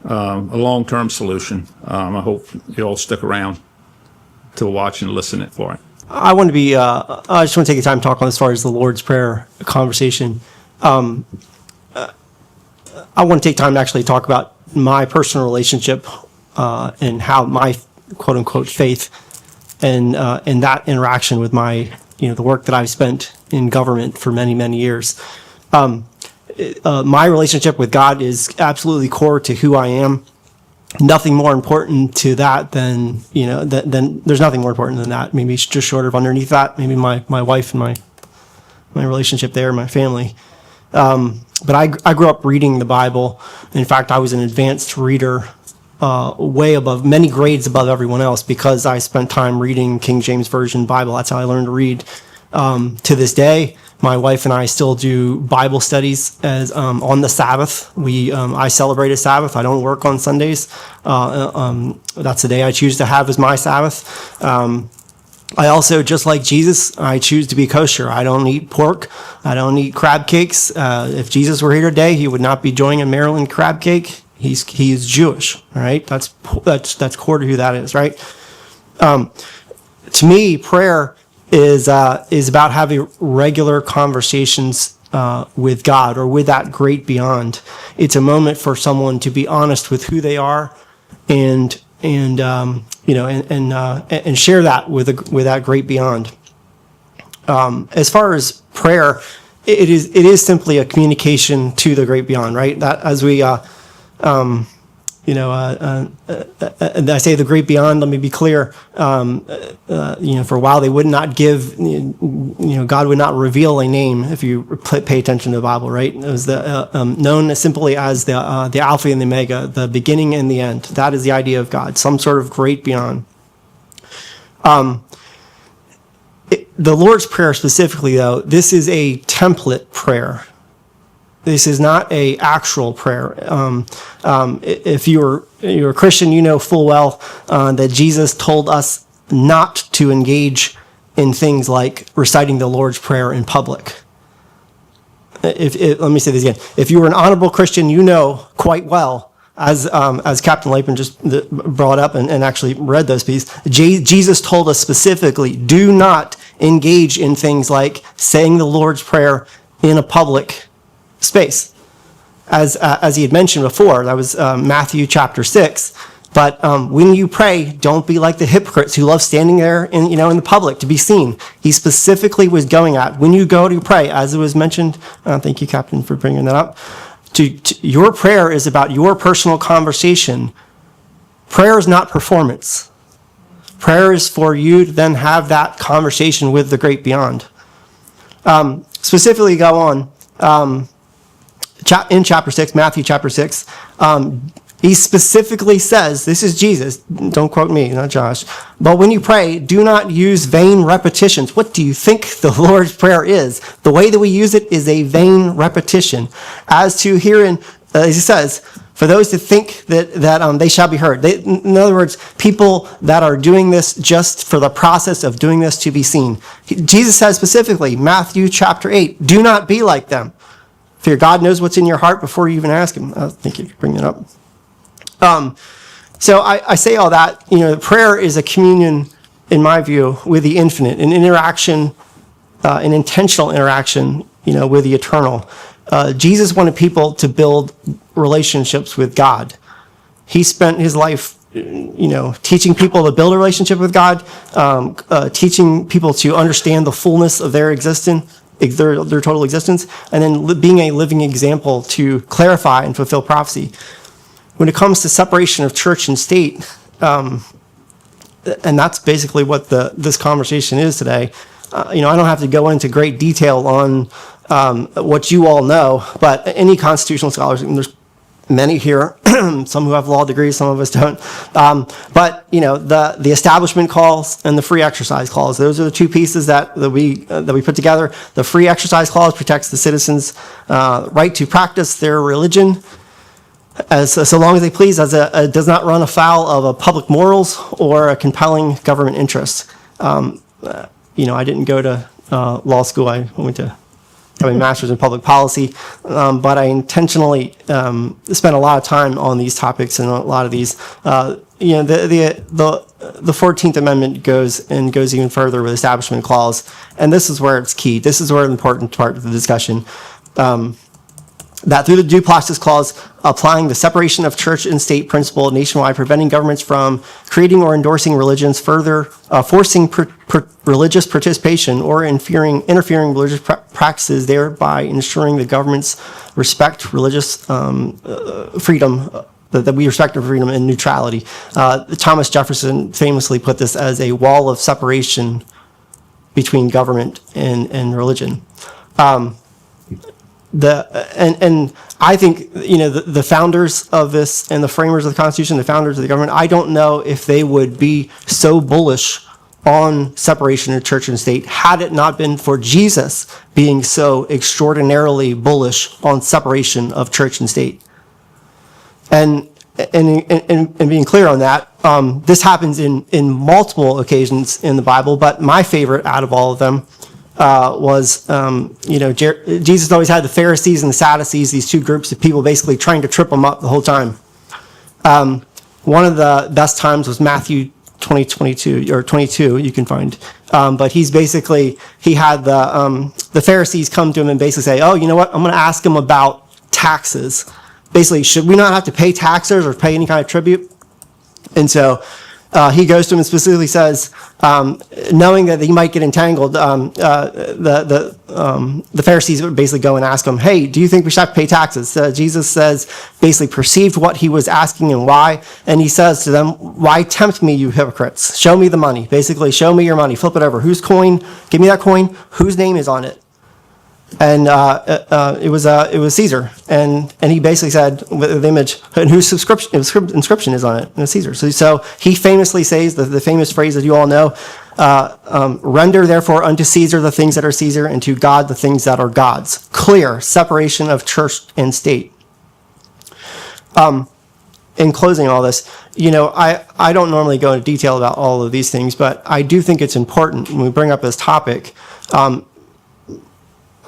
a long-term solution. I hope you all stick around to watch and listen for it. I want to be, I just want to take the time to talk on as far as the Lord's Prayer conversation. I want to take time to actually talk about my personal relationship and how my quote-unquote faith and that interaction with my, the work that I've spent in government for many, many years. My relationship with God is absolutely core to who I am. Nothing more important to that than, there's nothing more important than that. Maybe just short of underneath that, maybe my wife and my relationship there, my family. But I grew up reading the Bible. In fact, I was an advanced reader, way above, many grades above everyone else, because I spent time reading King James Version Bible. That's how I learned to read. To this day, my wife and I still do Bible studies as on the Sabbath. I celebrate a Sabbath. I don't work on Sundays. That's the day I choose to have as my Sabbath. I also, just like Jesus, I choose to be kosher. I don't eat pork. I don't eat crab cakes. If Jesus were here today, he would not be enjoying a Maryland crab cake. He's Jewish, all right? That's core to who that is, right? To me, prayer is about having regular conversations with God, or with that great beyond. It's a moment for someone to be honest with who they are, and share that with that great beyond. As far as prayer, it is simply a communication to the great beyond, right? That as we and I say the great beyond, let me be clear, for a while they would not give, God would not reveal a name if you pay attention to the Bible, right? It was known simply as the Alpha and the Omega, the beginning and the end. That is the idea of God, some sort of great beyond. The Lord's Prayer specifically, though, this is a template prayer. This is not a actual prayer. If you're a Christian, you know full well that Jesus told us not to engage in things like reciting the Lord's Prayer in public. Let me say this again. If you are an honorable Christian, you know quite well, as Captain Lapen just brought up and actually read those pieces, Jesus told us specifically, do not engage in things like saying the Lord's Prayer in a public space. As he had mentioned before, that was Matthew chapter 6. But when you pray, don't be like the hypocrites who love standing there in the public to be seen. He specifically was going at, when you go to pray, as it was mentioned, thank you, Captain, for bringing that up, your prayer is about your personal conversation. Prayer is not performance. Prayer is for you to then have that conversation with the great beyond. Specifically, go on. In chapter 6, Matthew chapter 6, he specifically says, this is Jesus, don't quote me, not Josh, but when you pray, do not use vain repetitions. What do you think the Lord's Prayer is? The way that we use it is a vain repetition. As to herein, as he says, for those that think that they shall be heard. In other words, people that are doing this just for the process of doing this to be seen. Jesus says specifically, Matthew chapter 8, do not be like them. For your God knows what's in your heart before you even ask him. Thank you for bringing that up. So I say all that, prayer is a communion, in my view, with the infinite, an interaction, an intentional interaction, with the eternal. Jesus wanted people to build relationships with God. He spent his life, teaching people to build a relationship with God, teaching people to understand the fullness of their existence, their total existence, and then being a living example to clarify and fulfill prophecy. When it comes to separation of church and state, and that's basically what this conversation is today. I don't have to go into great detail on what you all know, but any constitutional scholars, and there's many here, some who have law degrees, some of us don't. But the Establishment Clause and the Free Exercise Clause, those are the two pieces that we put together. The Free Exercise Clause protects the citizens' right to practice their religion so long as they please, as it does not run afoul of a public morals or a compelling government interest. I didn't go to law school. I went to have a master's in public policy, but I intentionally spent a lot of time on these topics and a lot of these. The 14th Amendment goes even further with Establishment Clause, and this is where it's key. This is where the important part of the discussion. That through the Due Process Clause, applying the separation of church and state principle nationwide, preventing governments from creating or endorsing religions, further forcing religious participation or interfering religious practices, thereby ensuring the governments respect religious freedom, that we respect our freedom and neutrality. Thomas Jefferson famously put this as a wall of separation between government and religion. And I think the founders of this and the framers of the Constitution, the founders of the government, I don't know if they would be so bullish on separation of church and state had it not been for Jesus being so extraordinarily bullish on separation of church and state. And being clear on that, this happens in multiple occasions in the Bible, but my favorite out of all of them was, Jesus always had the Pharisees and the Sadducees, these two groups of people basically trying to trip him up the whole time. One of the best times was Matthew 22, you can find. But he had the Pharisees come to him and basically say, oh, you know what, I'm going to ask him about taxes. Basically, should we not have to pay taxes or pay any kind of tribute? And so he goes to him and specifically says, knowing that he might get entangled, the Pharisees would basically go and ask him, hey, do you think we should have to pay taxes? Jesus basically perceived what he was asking and why, and he says to them, why tempt me, you hypocrites? Show me the money. Basically, show me your money. Flip it over. Whose coin? Give me that coin. Whose name is on it? And it was Caesar, and he basically said with the image, and whose inscription is on it, and it's Caesar. So he famously says the famous phrase that you all know: "Render therefore unto Caesar the things that are Caesar, and to God the things that are God's." Clear separation of church and state. In closing all this, I don't normally go into detail about all of these things, but I do think it's important when we bring up this topic.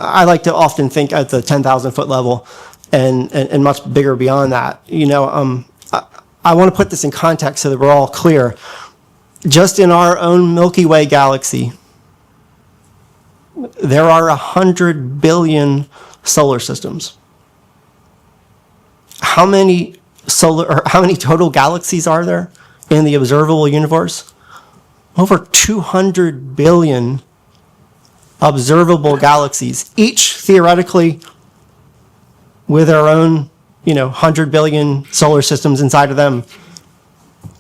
I like to often think at the 10,000 foot level and much bigger beyond that. I want to put this in context so that we're all clear. Just in our own Milky Way galaxy, there are 100 billion solar systems. How many total galaxies are there in the observable universe? Over 200 billion observable galaxies, each theoretically with their own, 100 billion solar systems inside of them.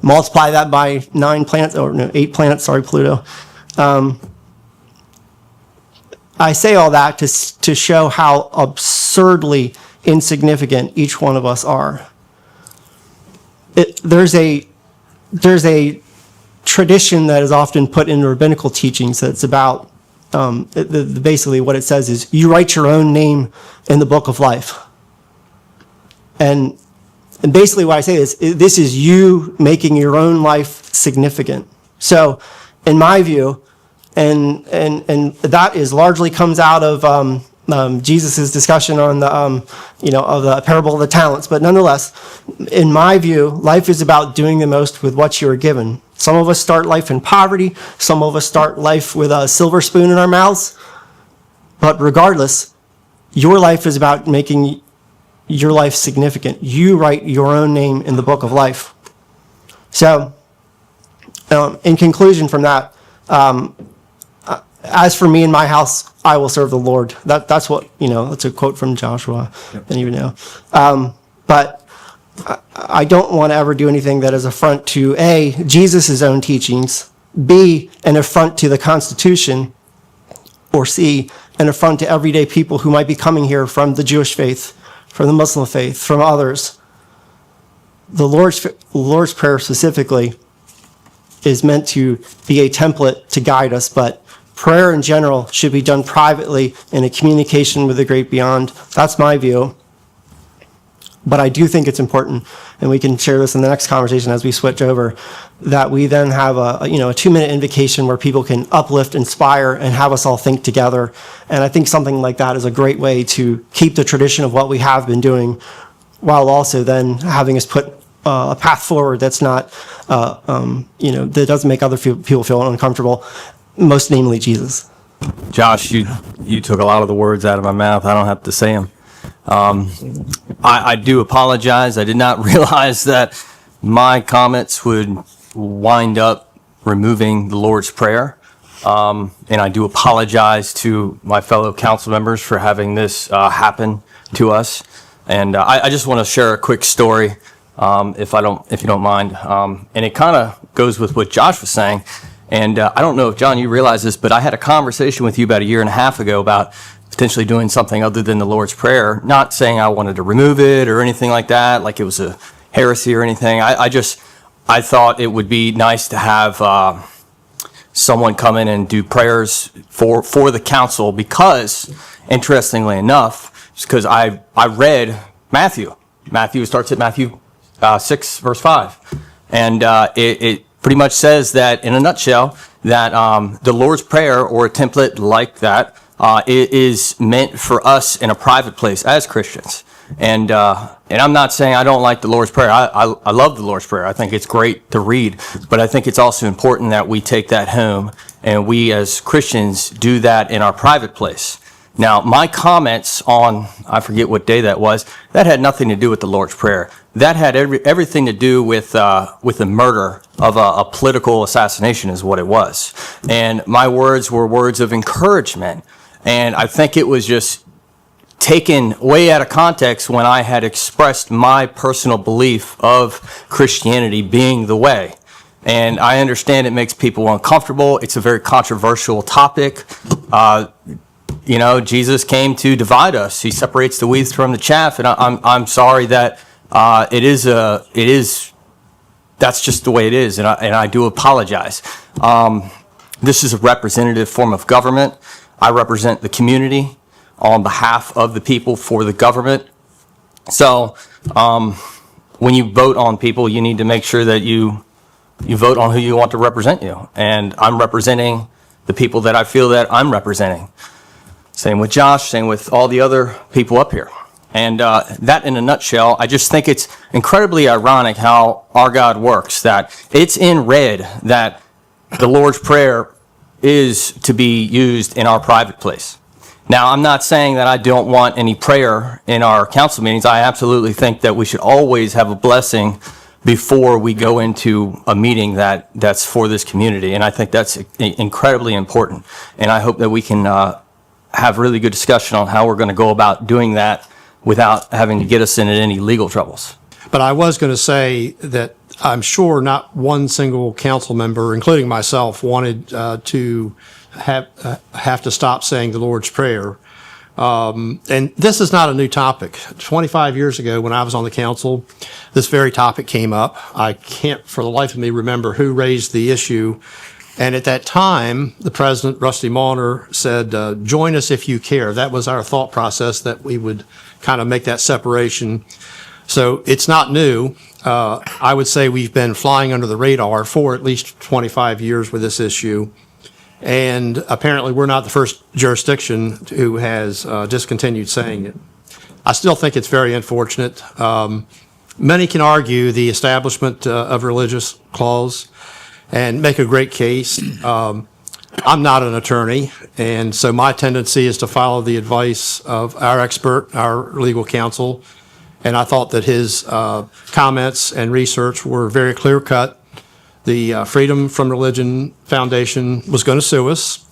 Multiply that by 8 planets, Pluto. I say all that to show how absurdly insignificant each one of us are. There's a tradition that is often put in rabbinical teachings that's about basically what it says is you write your own name in the book of life. And basically what I say is this is you making your own life significant. So in my view, and that is largely comes out of Jesus' discussion on the of the parable of the talents. But nonetheless, in my view, life is about doing the most with what you are given. Some of us start life in poverty. Some of us start life with a silver spoon in our mouths. But regardless, your life is about making your life significant. You write your own name in the book of life. So, in conclusion from that, as for me and my house, I will serve the Lord. That's what, that's a quote from Joshua. Yep. And but I don't want to ever do anything that is affront to A, Jesus' own teachings, B, an affront to the Constitution, or C, an affront to everyday people who might be coming here from the Jewish faith, from the Muslim faith, from others. The Lord's Prayer specifically is meant to be a template to guide us, but prayer in general should be done privately in a communication with the great beyond. That's my view. But I do think it's important, and we can share this in the next conversation as we switch over, that we then have a 2-minute invocation where people can uplift, inspire, and have us all think together. And I think something like that is a great way to keep the tradition of what we have been doing, while also then having us put a path forward that's not, that doesn't make other people feel uncomfortable, most namely Jesus. Josh, you took a lot of the words out of my mouth. I don't have to say them. I do apologize. I did not realize that my comments would wind up removing the Lord's Prayer. And I do apologize to my fellow council members for having this happen to us. And I just want to share a quick story, if you don't mind. And it kind of goes with what Josh was saying. And I don't know if, John, you realize this, but I had a conversation with you about a year and a half ago about potentially doing something other than the Lord's Prayer, not saying I wanted to remove it or anything like that, like it was a heresy or anything. I thought it would be nice to have someone come in and do prayers for the council because, interestingly enough, because I read Matthew. Matthew starts at Matthew 6, verse 5. And it pretty much says that, in a nutshell, that the Lord's Prayer, or a template like that, it is meant for us in a private place as Christians. And I'm not saying I don't like the Lord's Prayer. I love the Lord's Prayer. I think it's great to read. But I think it's also important that we take that home and we as Christians do that in our private place. Now, my comments on, I forget what day that was, that had nothing to do with the Lord's Prayer. That had everything to do with the murder of a political assassination is what it was. And my words were words of encouragement. And I think it was just taken way out of context when I had expressed my personal belief of Christianity being the way. And I understand it makes people uncomfortable. It's a very controversial topic. you know, Jesus came to divide us. He separates the wheat from the chaff, and I'm sorry that that's just the way it is, and I do apologize. This is a representative form of government. I represent the community on behalf of the people for the government. So when you vote on people, you need to make sure that you vote on who you want to represent you. And I'm representing the people that I feel that I'm representing. Same with Josh, same with all the other people up here. And that in a nutshell, I just think it's incredibly ironic how our God works, that it's in red that the Lord's Prayer is to be used in our private place. Now, I'm not saying that I don't want any prayer in our council meetings. I absolutely think that we should always have a blessing before we go into a meeting that's for this community. And I think that's incredibly important. And I hope that we can have really good discussion on how we're going to go about doing that without having to get us into any legal troubles. But I was going to say that I'm sure not one single council member, including myself, wanted to have to stop saying the Lord's Prayer. And this is not a new topic. 25 years ago, when I was on the council, this very topic came up. I can't for the life of me remember who raised the issue. And at that time, the president, Rusty Mauner, said, join us if you care. That was our thought process, that we would kind of make that separation. So it's not new. I would say we've been flying under the radar for at least 25 years with this issue. And apparently we're not the first jurisdiction who has discontinued saying it. I still think it's very unfortunate. Many can argue the establishment of religious clause and make a great case. I'm not an attorney, and so my tendency is to follow the advice of our expert, our legal counsel, and I thought that his comments and research were very clear-cut. The Freedom from Religion Foundation was going to sue us,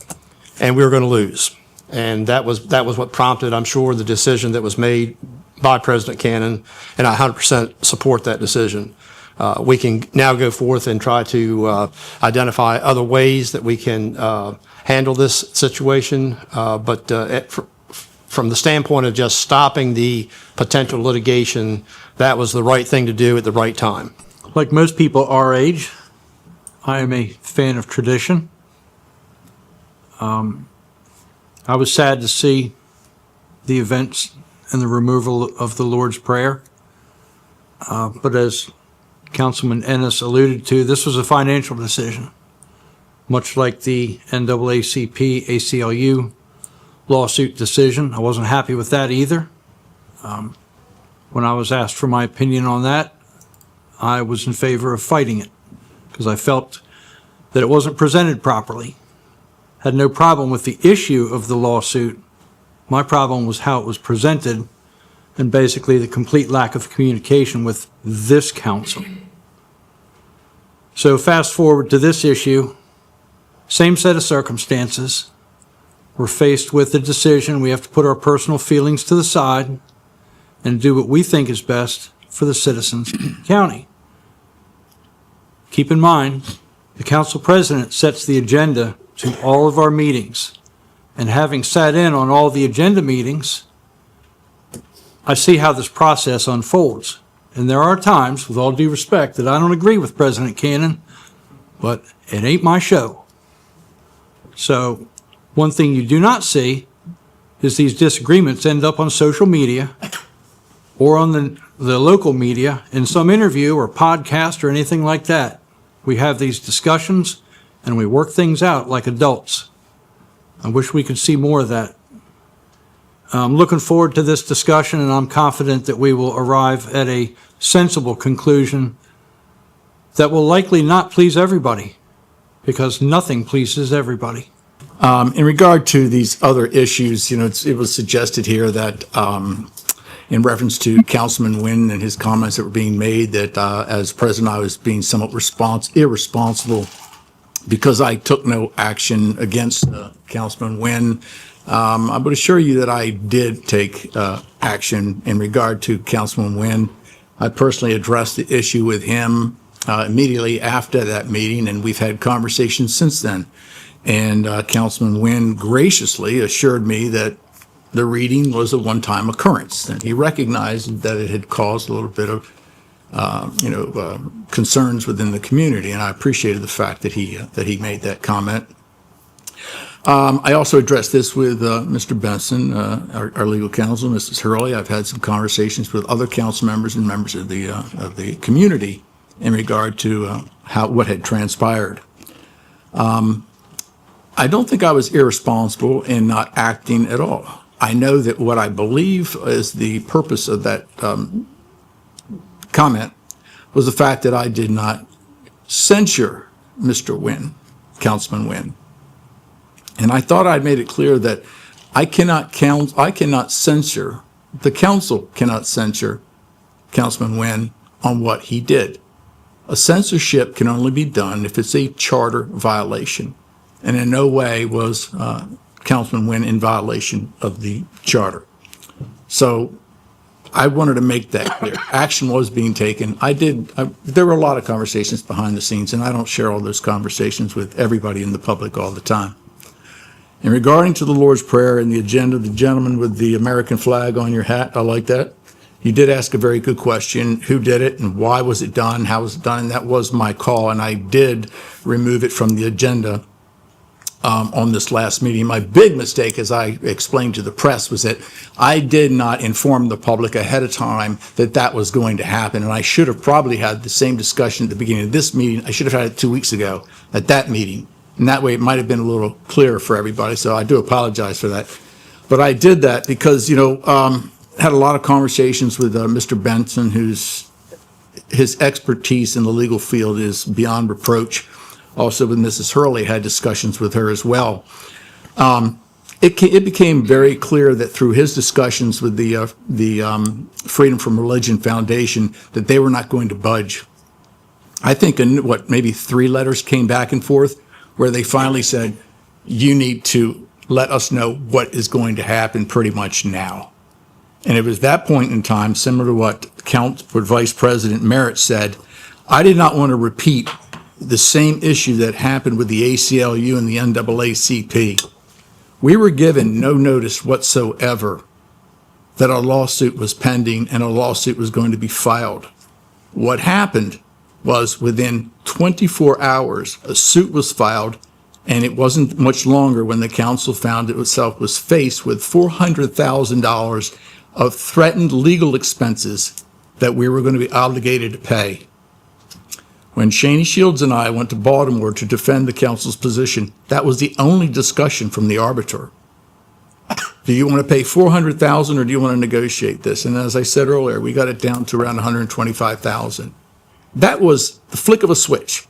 and we were going to lose. And that was what prompted, I'm sure, the decision that was made by President Cannon, and I 100% support that decision. We can now go forth and try to identify other ways that we can handle this situation, but from the standpoint of just stopping the potential litigation, that was the right thing to do at the right time. Like most people our age, I am a fan of tradition. I was sad to see the events and the removal of the Lord's Prayer. But as Councilman Ennis alluded to, this was a financial decision, much like the NAACP ACLU lawsuit decision. I wasn't happy with that either. When I was asked for my opinion on that, I was in favor of fighting it because I felt that it wasn't presented properly. Had no problem with the issue of the lawsuit. My problem was how it was presented and basically the complete lack of communication with this council. So fast forward to this issue, same set of circumstances. We're faced with a decision. We have to put our personal feelings to the side and do what we think is best for the citizens of the county. Keep in mind, the council president sets the agenda to all of our meetings. And having sat in on all the agenda meetings, I see how this process unfolds. And there are times, with all due respect, that I don't agree with President Cannon, but it ain't my show. So one thing you do not see is these disagreements end up on social media or on the local media in some interview or podcast or anything like that. We have these discussions and we work things out like adults. I wish we could see more of that. I'm looking forward to this discussion, and I'm confident that we will arrive at a sensible conclusion that will likely not please everybody, because nothing pleases everybody. In regard to these other issues, it was suggested here that in reference to Councilman Wynn and his comments that were being made, that as president I was being somewhat irresponsible because I took no action against Councilman Wynn. I would assure you that I did take action in regard to Councilman Wynn. I personally addressed the issue with him immediately after that meeting, and we've had conversations since then. And Councilman Wynn graciously assured me that the reading was a one-time occurrence, and he recognized that it had caused a little bit of, concerns within the community, and I appreciated the fact that he made that comment. I also addressed this with Mr. Benson, our legal counsel, Mrs. Hurley. I've had some conversations with other council members and members of the community in regard to what had transpired. I don't think I was irresponsible in not acting at all. I know that what I believe is the purpose of that comment was the fact that I did not censure Mr. Wynn, Councilman Wynn. And I thought I'd made it clear that I cannot censure, the council cannot censure Councilman Wynn on what he did. A censorship can only be done if it's a charter violation. And in no way was Councilman Wynn in violation of the charter. So I wanted to make that clear. Action was being taken. There were a lot of conversations behind the scenes, and I don't share all those conversations with everybody in the public all the time. In regarding to the Lord's Prayer and the agenda, the gentleman with the American flag on your hat, I like that. You did ask a very good question. Who did it and why was it done? How was it done? And that was my call, and I did remove it from the agenda on this last meeting. My big mistake, as I explained to the press, was that I did not inform the public ahead of time that that was going to happen, and I should have probably had the same discussion at the beginning of this meeting. I should have had it 2 weeks ago at that meeting, and that way it might have been a little clearer for everybody, so I do apologize for that. But I did that because, had a lot of conversations with Mr. Benson, his expertise in the legal field is beyond reproach. Also with Mrs. Hurley, had discussions with her as well. It became very clear that through his discussions with the Freedom from Religion Foundation that they were not going to budge. I think maybe 3 letters came back and forth where they finally said, you need to let us know what is going to happen pretty much now. And it was that point in time, similar to what Vice President Merritt said, I did not want to repeat the same issue that happened with the ACLU and the NAACP. We were given no notice whatsoever that a lawsuit was pending and a lawsuit was going to be filed. What happened was within 24 hours, a suit was filed, and it wasn't much longer when the council found itself was faced with $400,000 of threatened legal expenses that we were going to be obligated to pay. When Shaney Shields and I went to Baltimore to defend the council's position, that was the only discussion from the arbiter. Do you want to pay $400,000 or do you want to negotiate this? And as I said earlier, we got it down to around $125,000. That was the flick of a switch.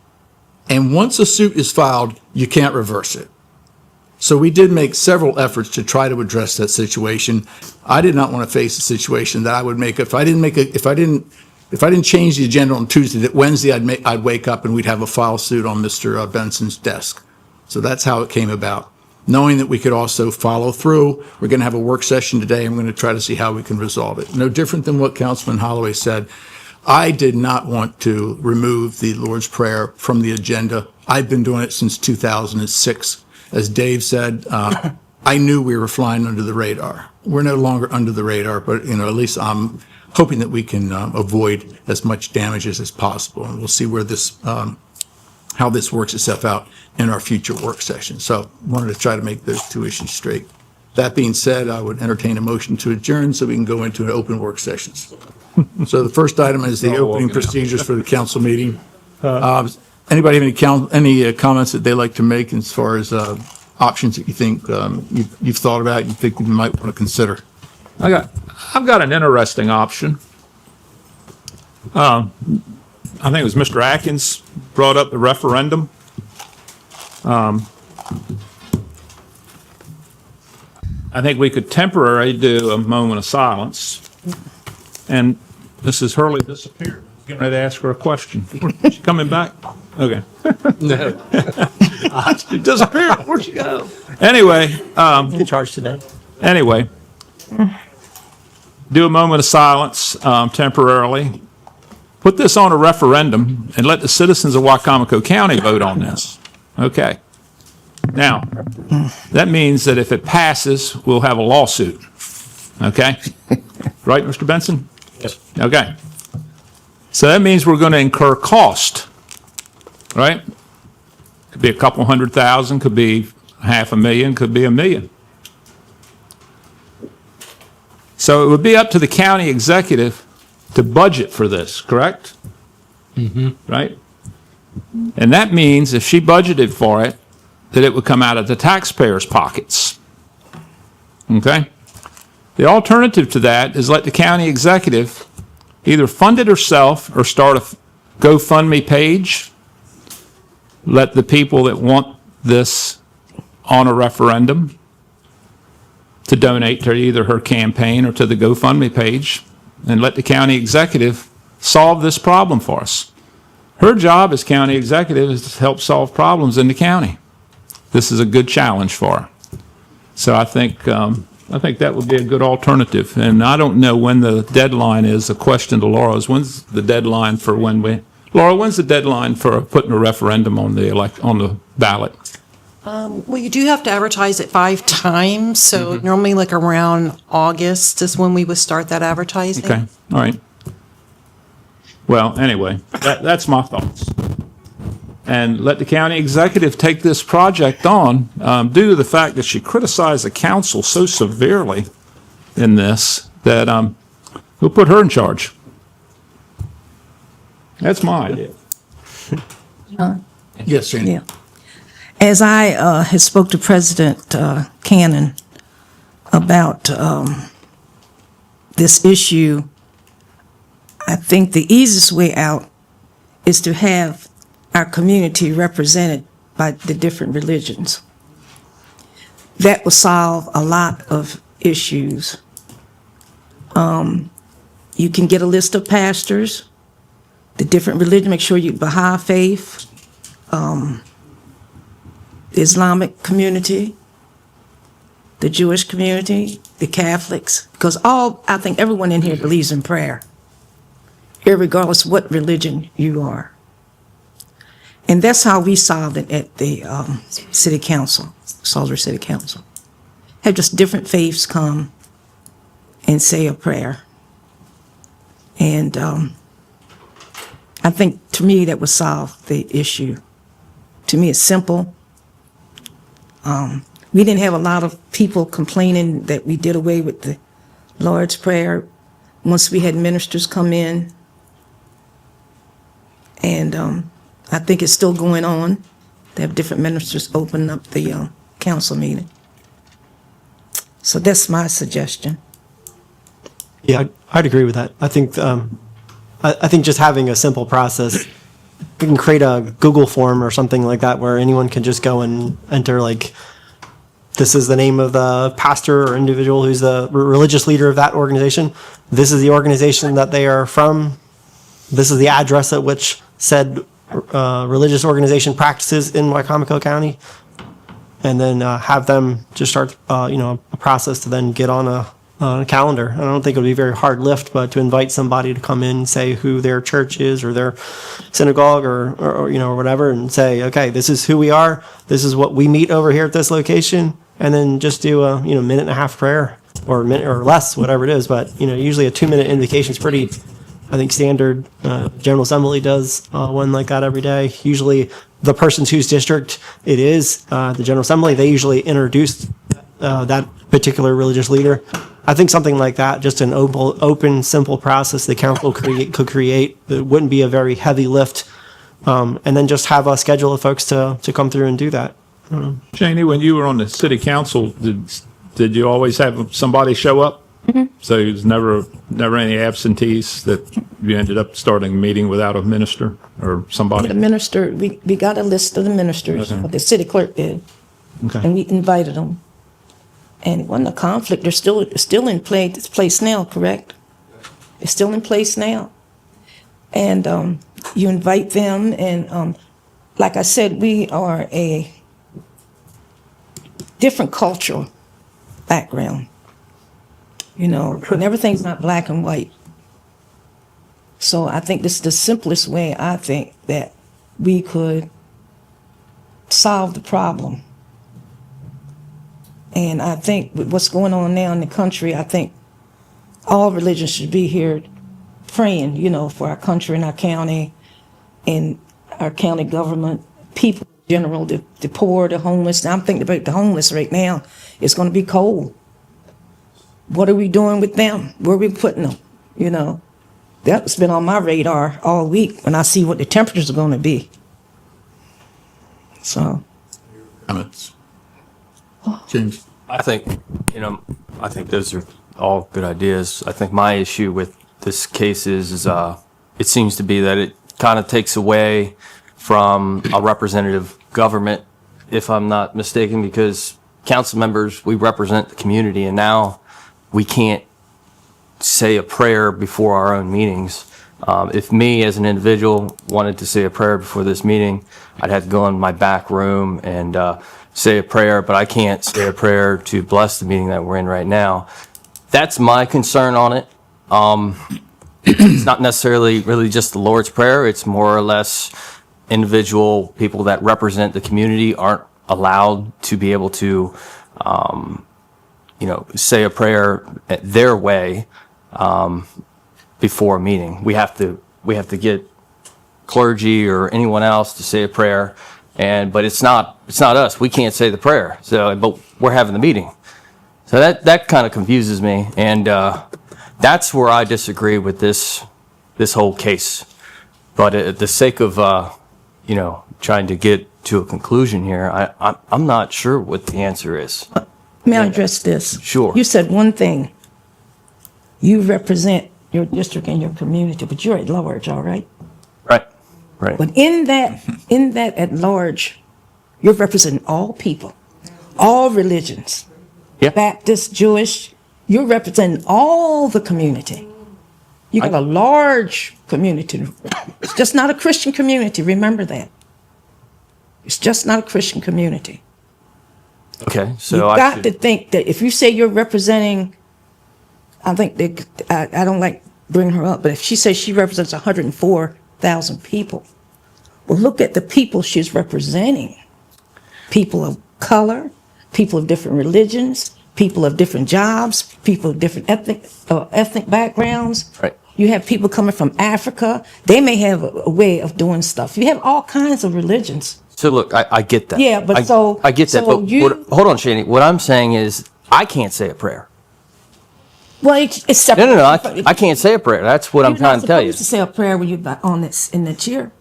And once a suit is filed, you can't reverse it. So we did make several efforts to try to address that situation. I did not want to face a situation that I would make if I didn't change the agenda on Tuesday, that Wednesday I'd wake up and we'd have a file suit on Mr. Benson's desk. So that's how it came about. Knowing that we could also follow through, we're going to have a work session today and we're going to try to see how we can resolve it. No different than what Councilman Holloway said. I did not want to remove the Lord's Prayer from the agenda. I've been doing it since 2006. As Dave said, I knew we were flying under the radar. We're no longer under the radar, but at least I'm hoping that we can avoid as much damages as possible. And we'll see where how this works itself out in our future work session. So wanted to try to make those 2 issues straight. That being said, I would entertain a motion to adjourn so we can go into an open work sessions. So the first item is the opening procedures for the council meeting. Anybody have any comments that they'd like to make as far as options that you think you've thought about, you think you might want to consider? I've got an interesting option. I think it was Mr. Atkins brought up the referendum. I think we could temporarily do a moment of silence. And Mrs. Hurley disappeared. I was getting ready to ask her a question. Is she coming back? Okay. No. She disappeared. Where'd she go? Anyway. In charge today. Anyway. Do a moment of silence temporarily. Put this on a referendum and let the citizens of Wicomico County vote on this. Okay. Now, that means that if it passes, we'll have a lawsuit. Okay? Right, Mr. Benson? Yes. Okay. So that means we're going to incur cost, right? Could be a couple $100,000, could be $500,000, could be $1 million. So it would be up to the county executive to budget for this, correct? Right? And that means if she budgeted for it, that it would come out of the taxpayers' pockets. Okay? The alternative to that is let the county executive either fund it herself or start a GoFundMe page. Let the people that want this on a referendum to donate to either her campaign or to the GoFundMe page, and let the county executive solve this problem for us. Her job as county executive is to help solve problems in the county. This is a good challenge for her. So I think that would be a good alternative. And I don't know when the deadline is. A question to Laura is, when's the deadline for Laura, when's the deadline for putting a referendum on the ballot? Well, you do have to advertise it 5 times, so normally like around August is when we would start that advertising. Okay, all right. Well, anyway, that's my thoughts. And let the county executive take this project on, due to the fact that she criticized the council so severely in this, that we'll put her in charge. That's my idea. Yes, Sandy. Yeah. As I had spoke to President Cannon about this issue, I think the easiest way out is to have our community represented by the different religions. That will solve a lot of issues. You can get a list of pastors, the different religions, make sure you Baha'i faith, the Islamic community, the Jewish community, the Catholics, because I think everyone in here believes in prayer, irregardless what religion you are. And that's how we solved it at the city council, Salisbury City Council. Have just different faiths come and say a prayer. And I think, to me, that would solve the issue. To me, it's simple. We didn't have a lot of people complaining that we did away with the Lord's Prayer once we had ministers come in. And I think it's still going on. They have different ministers open up the council meeting. So that's my suggestion. Yeah, I'd agree with that. I think just having a simple process, we can create a Google form or something like that where anyone can just go and enter, like, this is the name of the pastor or individual who's the religious leader of that organization. This is the organization that they are from. This is the address at which said religious organization practices in Wycomico County. And then have them just start, a process to then get on a calendar. I don't think it would be a very hard lift, but to invite somebody to come in and say who their church is or their synagogue or whatever, and say, okay, this is who we are. This is what we meet over here at this location. And then just do a, minute and a half prayer, or a minute or less, whatever it is. But, usually a 2-minute invocation is pretty, I think, standard. General Assembly does one like that every day. Usually the person's whose district it is, the General Assembly, they usually introduce that particular religious leader. I think something like that, just an open, simple process the council could create, it wouldn't be a very heavy lift. And then just have a schedule of folks to come through and do that. Janie, when you were on the city council, did you always have somebody show up? Mm-hmm. So there's never any absentees that you ended up starting a meeting without a minister or somebody? The minister, we got a list of the ministers, Okay. what the city clerk did, Okay. and we invited them. And it wasn't a conflict, they're still in place now, correct? It's still in place now. And you invite them, and like I said, we are a different cultural background. And everything's not black and white. So I think this is the simplest way, I think, that we could solve the problem And I think with what's going on now in the country, I think all religions should be here praying, you know, for our country and our county and our county government, people in general, the poor, the homeless. Now I'm thinking about the homeless right now. It's going to be cold. What are we doing with them? Where are we putting them? You know, that's been on my radar all week when I see what the temperatures are going to be. So. Comments? James? I think, I think those are all good ideas. I think my issue with this case is it seems to be that it kind of takes away from a representative government, if I'm not mistaken, because council members, we represent the community, and now we can't say a prayer before our own meetings. If me as an individual wanted to say a prayer before this meeting, I'd have to go in my back room and say a prayer, but I can't say a prayer to bless the meeting that we're in right now. That's my concern on it. It's not necessarily really just the Lord's Prayer. It's more or less individual people that represent the community aren't allowed to be able to, say a prayer their way before a meeting. We have to get clergy or anyone else to say a prayer, but it's not us. We can't say the prayer. But we're having the meeting. So that kind of confuses me, and that's where I disagree with this whole case. But at the sake of trying to get to a conclusion here, I'm not sure what the answer is. May I address this? Sure. You said one thing. You represent your district and your community, but you're at large, all right? Right. But in that at large, you're representing all people, all religions. Yeah. Baptist, Jewish, you're representing all the community. You got a large community. It's just not a Christian community. Remember that. It's just not a Christian community. Okay, so You've got to think that if you say you're representing, I think that I don't like bringing her up, but if she says she represents 104,000 people, well, look at the people she's representing. People of color, people of different religions, people of different jobs, people of different ethnic backgrounds. Right. You have people coming from Africa. They may have a way of doing stuff. You have all kinds of religions. So look, I get that. Yeah, but I get that. so But hold on, Shani. What I'm saying is I can't say a prayer. Well, it's separate. No. I can't say a prayer. That's what I'm trying to tell you. You're not supposed to say a prayer when you're on this in the chair.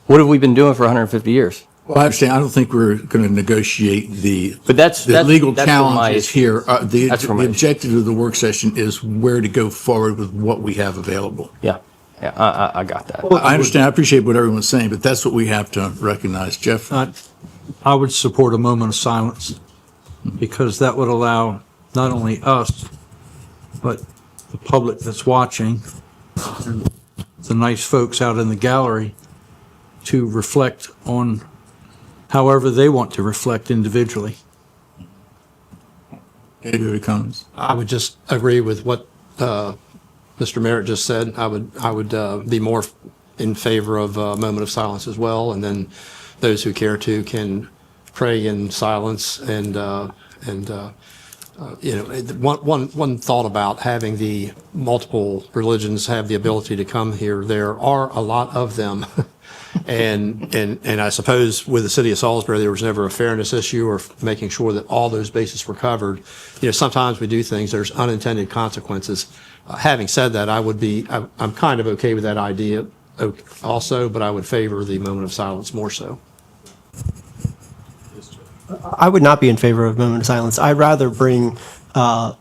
What have we been doing for 150 years? Well, I understand. I don't think we're going to negotiate the that's legal that's where my challenges issue- here. The that's where my objective of the work session is where to go forward with what we have available. Yeah, I got that. I understand. I appreciate what everyone's saying, but that's what we have to recognize. Jeff? I would support a moment of silence because that would allow not only us, but the public that's watching and the nice folks out in the gallery to reflect on however they want to reflect individually. Any comments? I would just agree with what Mr. Merritt just said. I would be more in favor of a moment of silence as well, and then those who care to can pray in silence. And one thought about having the multiple religions have the ability to come here. There are a lot of them. And I suppose with the city of Salisbury, there was never a fairness issue or making sure that all those bases were covered. Sometimes we do things, there's unintended consequences. Having said that, I'm kind of okay with that idea also, but I would favor the moment of silence more so. I would not be in favor of moment of silence. I'd rather bring, dare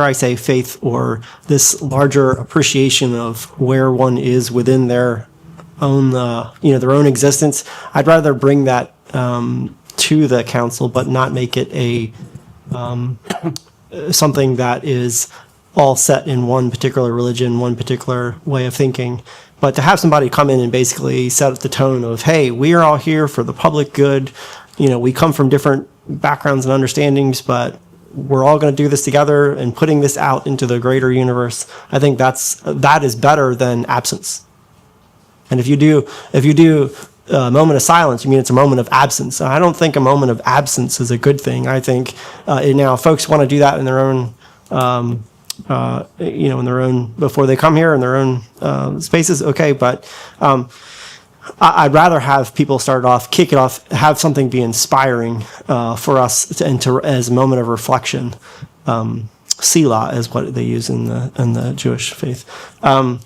I say, faith or this larger appreciation of where one is within their own, their own existence. I'd rather bring that to the council, but not make it a something that is all set in one particular religion, one particular way of thinking. But to have somebody come in and basically set up the tone of, hey, we are all here for the public good. We come from different backgrounds and understandings, but we're all going to do this together and putting this out into the greater universe. I think that is better than absence. And if you do a moment of silence, you mean it's a moment of absence. I don't think a moment of absence is a good thing. I think now folks want to do that in their own, in their own, before they come here in their own spaces, okay, but I'd rather have people start off, kick it off, have something be inspiring for us as a moment of reflection. Selah is what they use in the Jewish faith. And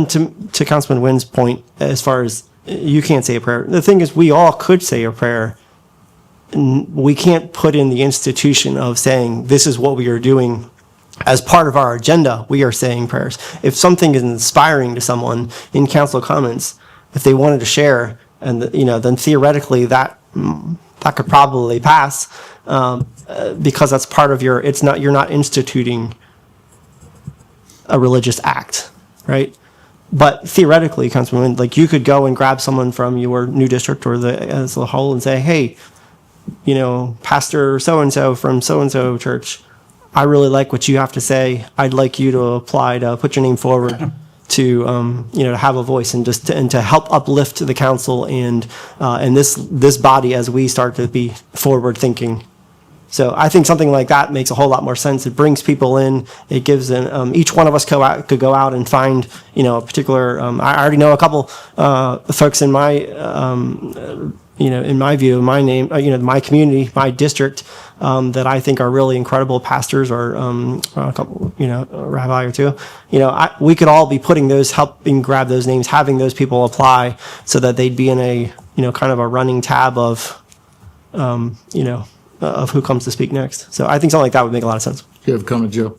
to Councilman Wynn's point, as far as you can't say a prayer, the thing is we all could say a prayer. We can't put in the institution of saying this is what we are doing as part of our agenda. We are saying prayers. If something is inspiring to someone in council comments, if they wanted to share, and then theoretically that could probably pass because that's part of you're not instituting a religious act, right? But theoretically, Councilman, like you could go and grab someone from your new district or as a whole and say, hey, Pastor so-and-so from so-and-so church, I really like what you have to say. I'd like you to apply to put your name forward to, to have a voice and to help uplift the council and this body as we start to be forward thinking. So I think something like that makes a whole lot more sense. It brings people in. It gives each one of us could go out and find, a particular. I already know a couple folks in my, in my view, my name, my community, my district, that I think are really incredible pastors or a couple, a rabbi or two. We could all be helping grab those names, having those people apply, so that they'd be in a, kind of a running tab of, of who comes to speak next. So I think something like that would make a lot of sense. You have a comment, Joe?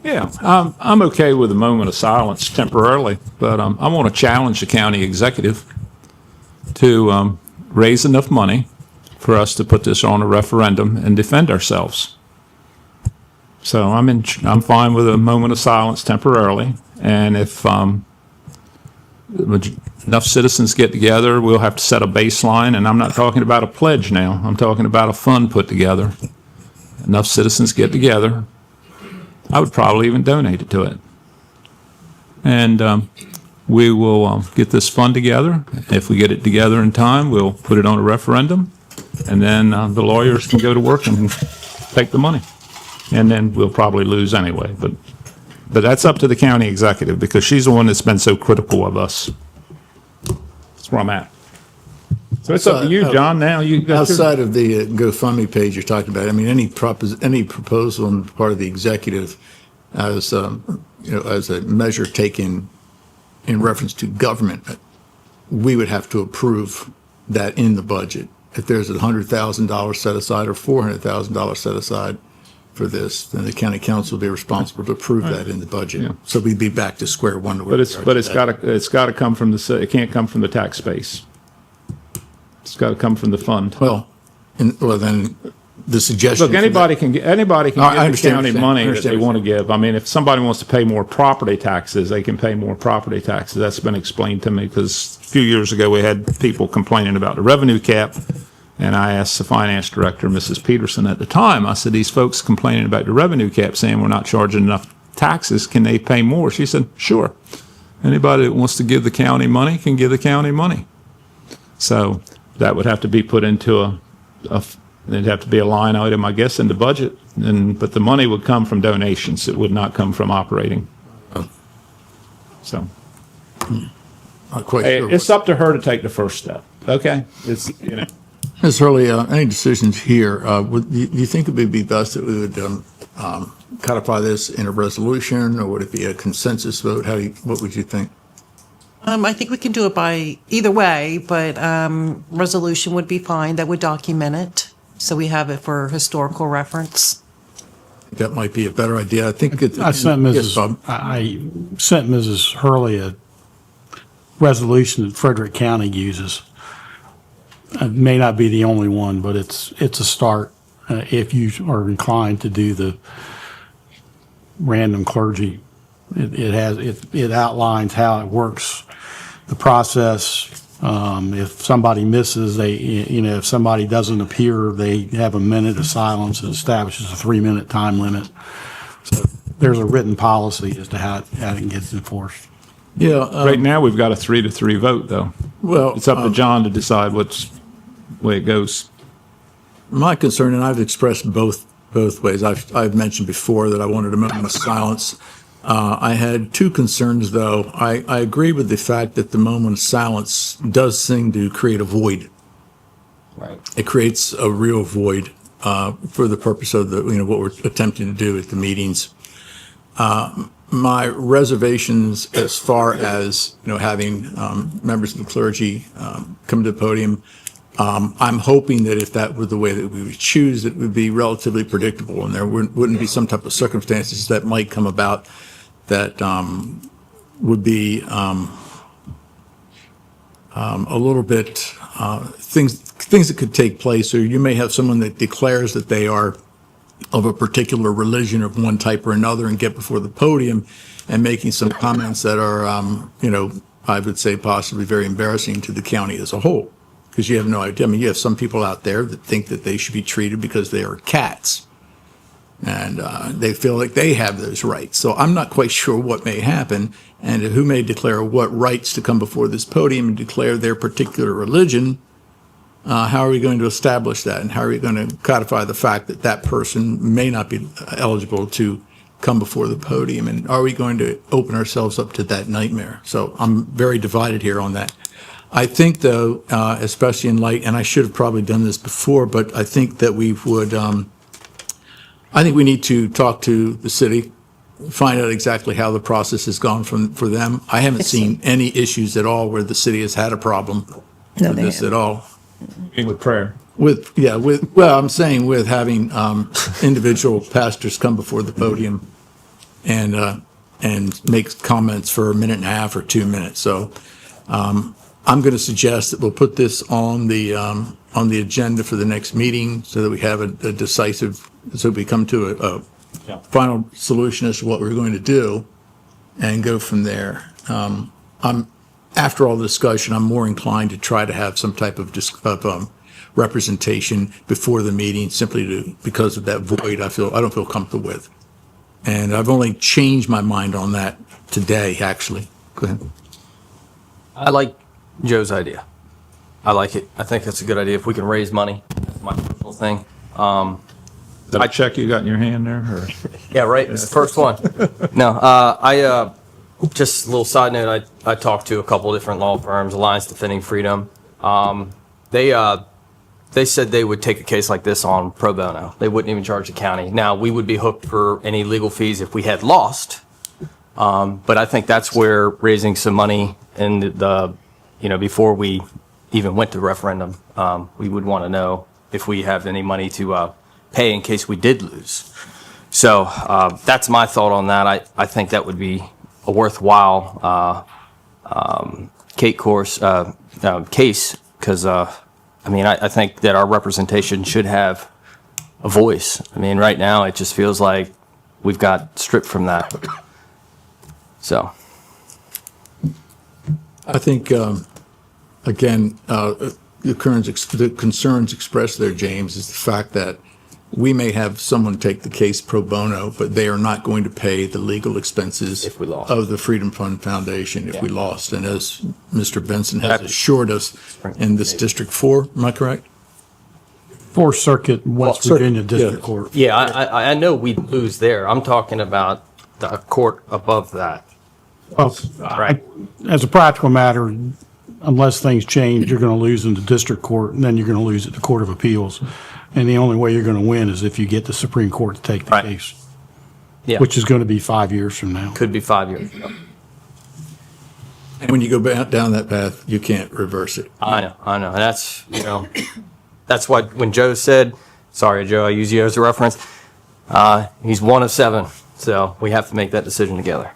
Yeah, I'm okay with a moment of silence temporarily, but I want to challenge the county executive to raise enough money for us to put this on a referendum and defend ourselves. So I'm fine with a moment of silence temporarily, and if enough citizens get together, we'll have to set a baseline, and I'm not talking about a pledge now. I'm talking about a fund put together. Enough citizens get together, I would probably even donate it to it. And we will get this fund together. If we get it together in time, we'll put it on a referendum, and then the lawyers can go to work and take the money. And then we'll probably lose anyway. But that's up to the county executive, because she's the one that's been so critical of us. That's where I'm at. So it's up to you, John. Now you got outside of the GoFundMe page you're talking about. I mean, any proposal on the part of the executive as as a measure taken in reference to government, we would have to approve that in the budget. If there's $100,000 set aside or $400,000 set aside for this, then the county council will be responsible to approve that in the budget. Yeah. So we'd be back to square one. But it's got to come from it can't come from the tax base. It's got to come from the fund. Well, then the suggestion. Look, anybody can give the county money that they want to give. I mean, if somebody wants to pay more property taxes, they can pay more property taxes. That's been explained to me, because a few years ago we had people complaining about the revenue cap, and I asked the finance director, Mrs. Peterson, at the time, I said, these folks complaining about the revenue cap saying we're not charging enough taxes, can they pay more? She said, sure. Anybody that wants to give the county money can give the county money. So that would have to be put into there'd have to be a line item, I guess, in the budget, but the money would come from donations. It would not come from operating. So it's up to her to take the first step. Okay, Ms. Hurley, any decisions here? Do you think it would be best that we would codify this in a resolution, or would it be a consensus vote? What would you think? I think we can do it by either way, but resolution would be fine. That would document it, so we have it for historical reference. That might be a better idea. I think I sent Mrs. Hurley a resolution that Frederick County uses. It may not be the only one, but it's a start if you are inclined to do the random clergy. It outlines how it works, the process. If somebody misses, if somebody doesn't appear, they have a minute of silence. It establishes a 3-minute time limit. So there's a written policy as to how it gets enforced. Yeah. Right now, we've got a 3-3 vote, though. Well, It's up to John to decide which way it goes. My concern, and I've expressed both ways. I've mentioned before that I wanted a moment of silence. I had two concerns, though. I agree with the fact that the moment of silence does seem to create a void. Right. It creates a real void for the purpose of what we're attempting to do at the meetings. My reservations as far as having members of the clergy come to the podium. I'm hoping that if that were the way that we would choose, it would be relatively predictable, and there wouldn't be some type of circumstances that might come about that would be a little bit things that could take place. Or you may have someone that declares that they are of a particular religion of one type or another and get before the podium and making some comments that are, I would say possibly very embarrassing to the county as a whole. Because you have no idea. I mean, you have some people out there that think that they should be treated because they are cats. And they feel like they have those rights. So I'm not quite sure what may happen and who may declare what rights to come before this podium and declare their particular religion. How are we going to establish that? And how are we going to codify the fact that that person may not be eligible to come before the podium? And are we going to open ourselves up to that nightmare? So I'm very divided here on that. I think, though, especially in light, and I should have probably done this before, but I think that we would, I think we need to talk to the city, find out exactly how the process has gone for them. I haven't seen any issues at all where the city has had a problem with this at all. With prayer. I'm saying with having individual pastors come before the podium and make comments for a minute and a half or 2 minutes. So I'm going to suggest that we'll put this on the agenda for the next meeting so that we have a decisive, so we come to a final solution as to what we're going to do and go from there. After all the discussion, I'm more inclined to try to have some type of representation before the meeting, simply because of that void I don't feel comfortable with. And I've only changed my mind on that today, actually. Go ahead. I like Joe's idea. I like it. I think that's a good idea. If we can raise money, that's my personal thing. Is that a check you got in your hand there? Or? Yeah, right. It's the first one. No, just a little side note. I talked to a couple different law firms, Alliance Defending Freedom. They said they would take a case like this on pro bono. They wouldn't even charge the county. Now, we would be hooked for any legal fees if we had lost. But I think that's where raising some money in before we even went to referendum, we would want to know if we have any money to pay in case we did lose. So that's my thought on that. I think that would be a worthwhile case because, I think that our representation should have a voice. I mean, right now it just feels like we've got stripped from that. So. I think, again, the concerns expressed there, James, is the fact that we may have someone take the case pro bono, but they are not going to pay the legal expenses if we lost. Of the Freedom Fund Foundation if we lost. And as Mr. Benson has assured us in this District 4, am I correct? Fourth Circuit, West Virginia District Court. Yeah, I know we'd lose there. I'm talking about the court above that. Well, as a practical matter, unless things change, you're going to lose in the district court, and then you're going to lose at the Court of Appeals. And the only way you're going to win is if you get the Supreme Court to take the case. Yeah. Which is going to be 5 years from now. Could be 5 years. And when you go down that path, you can't reverse it. I know. And that's, that's why when Joe said, sorry, Joe, I use you as a reference, he's one of seven. So we have to make that decision together.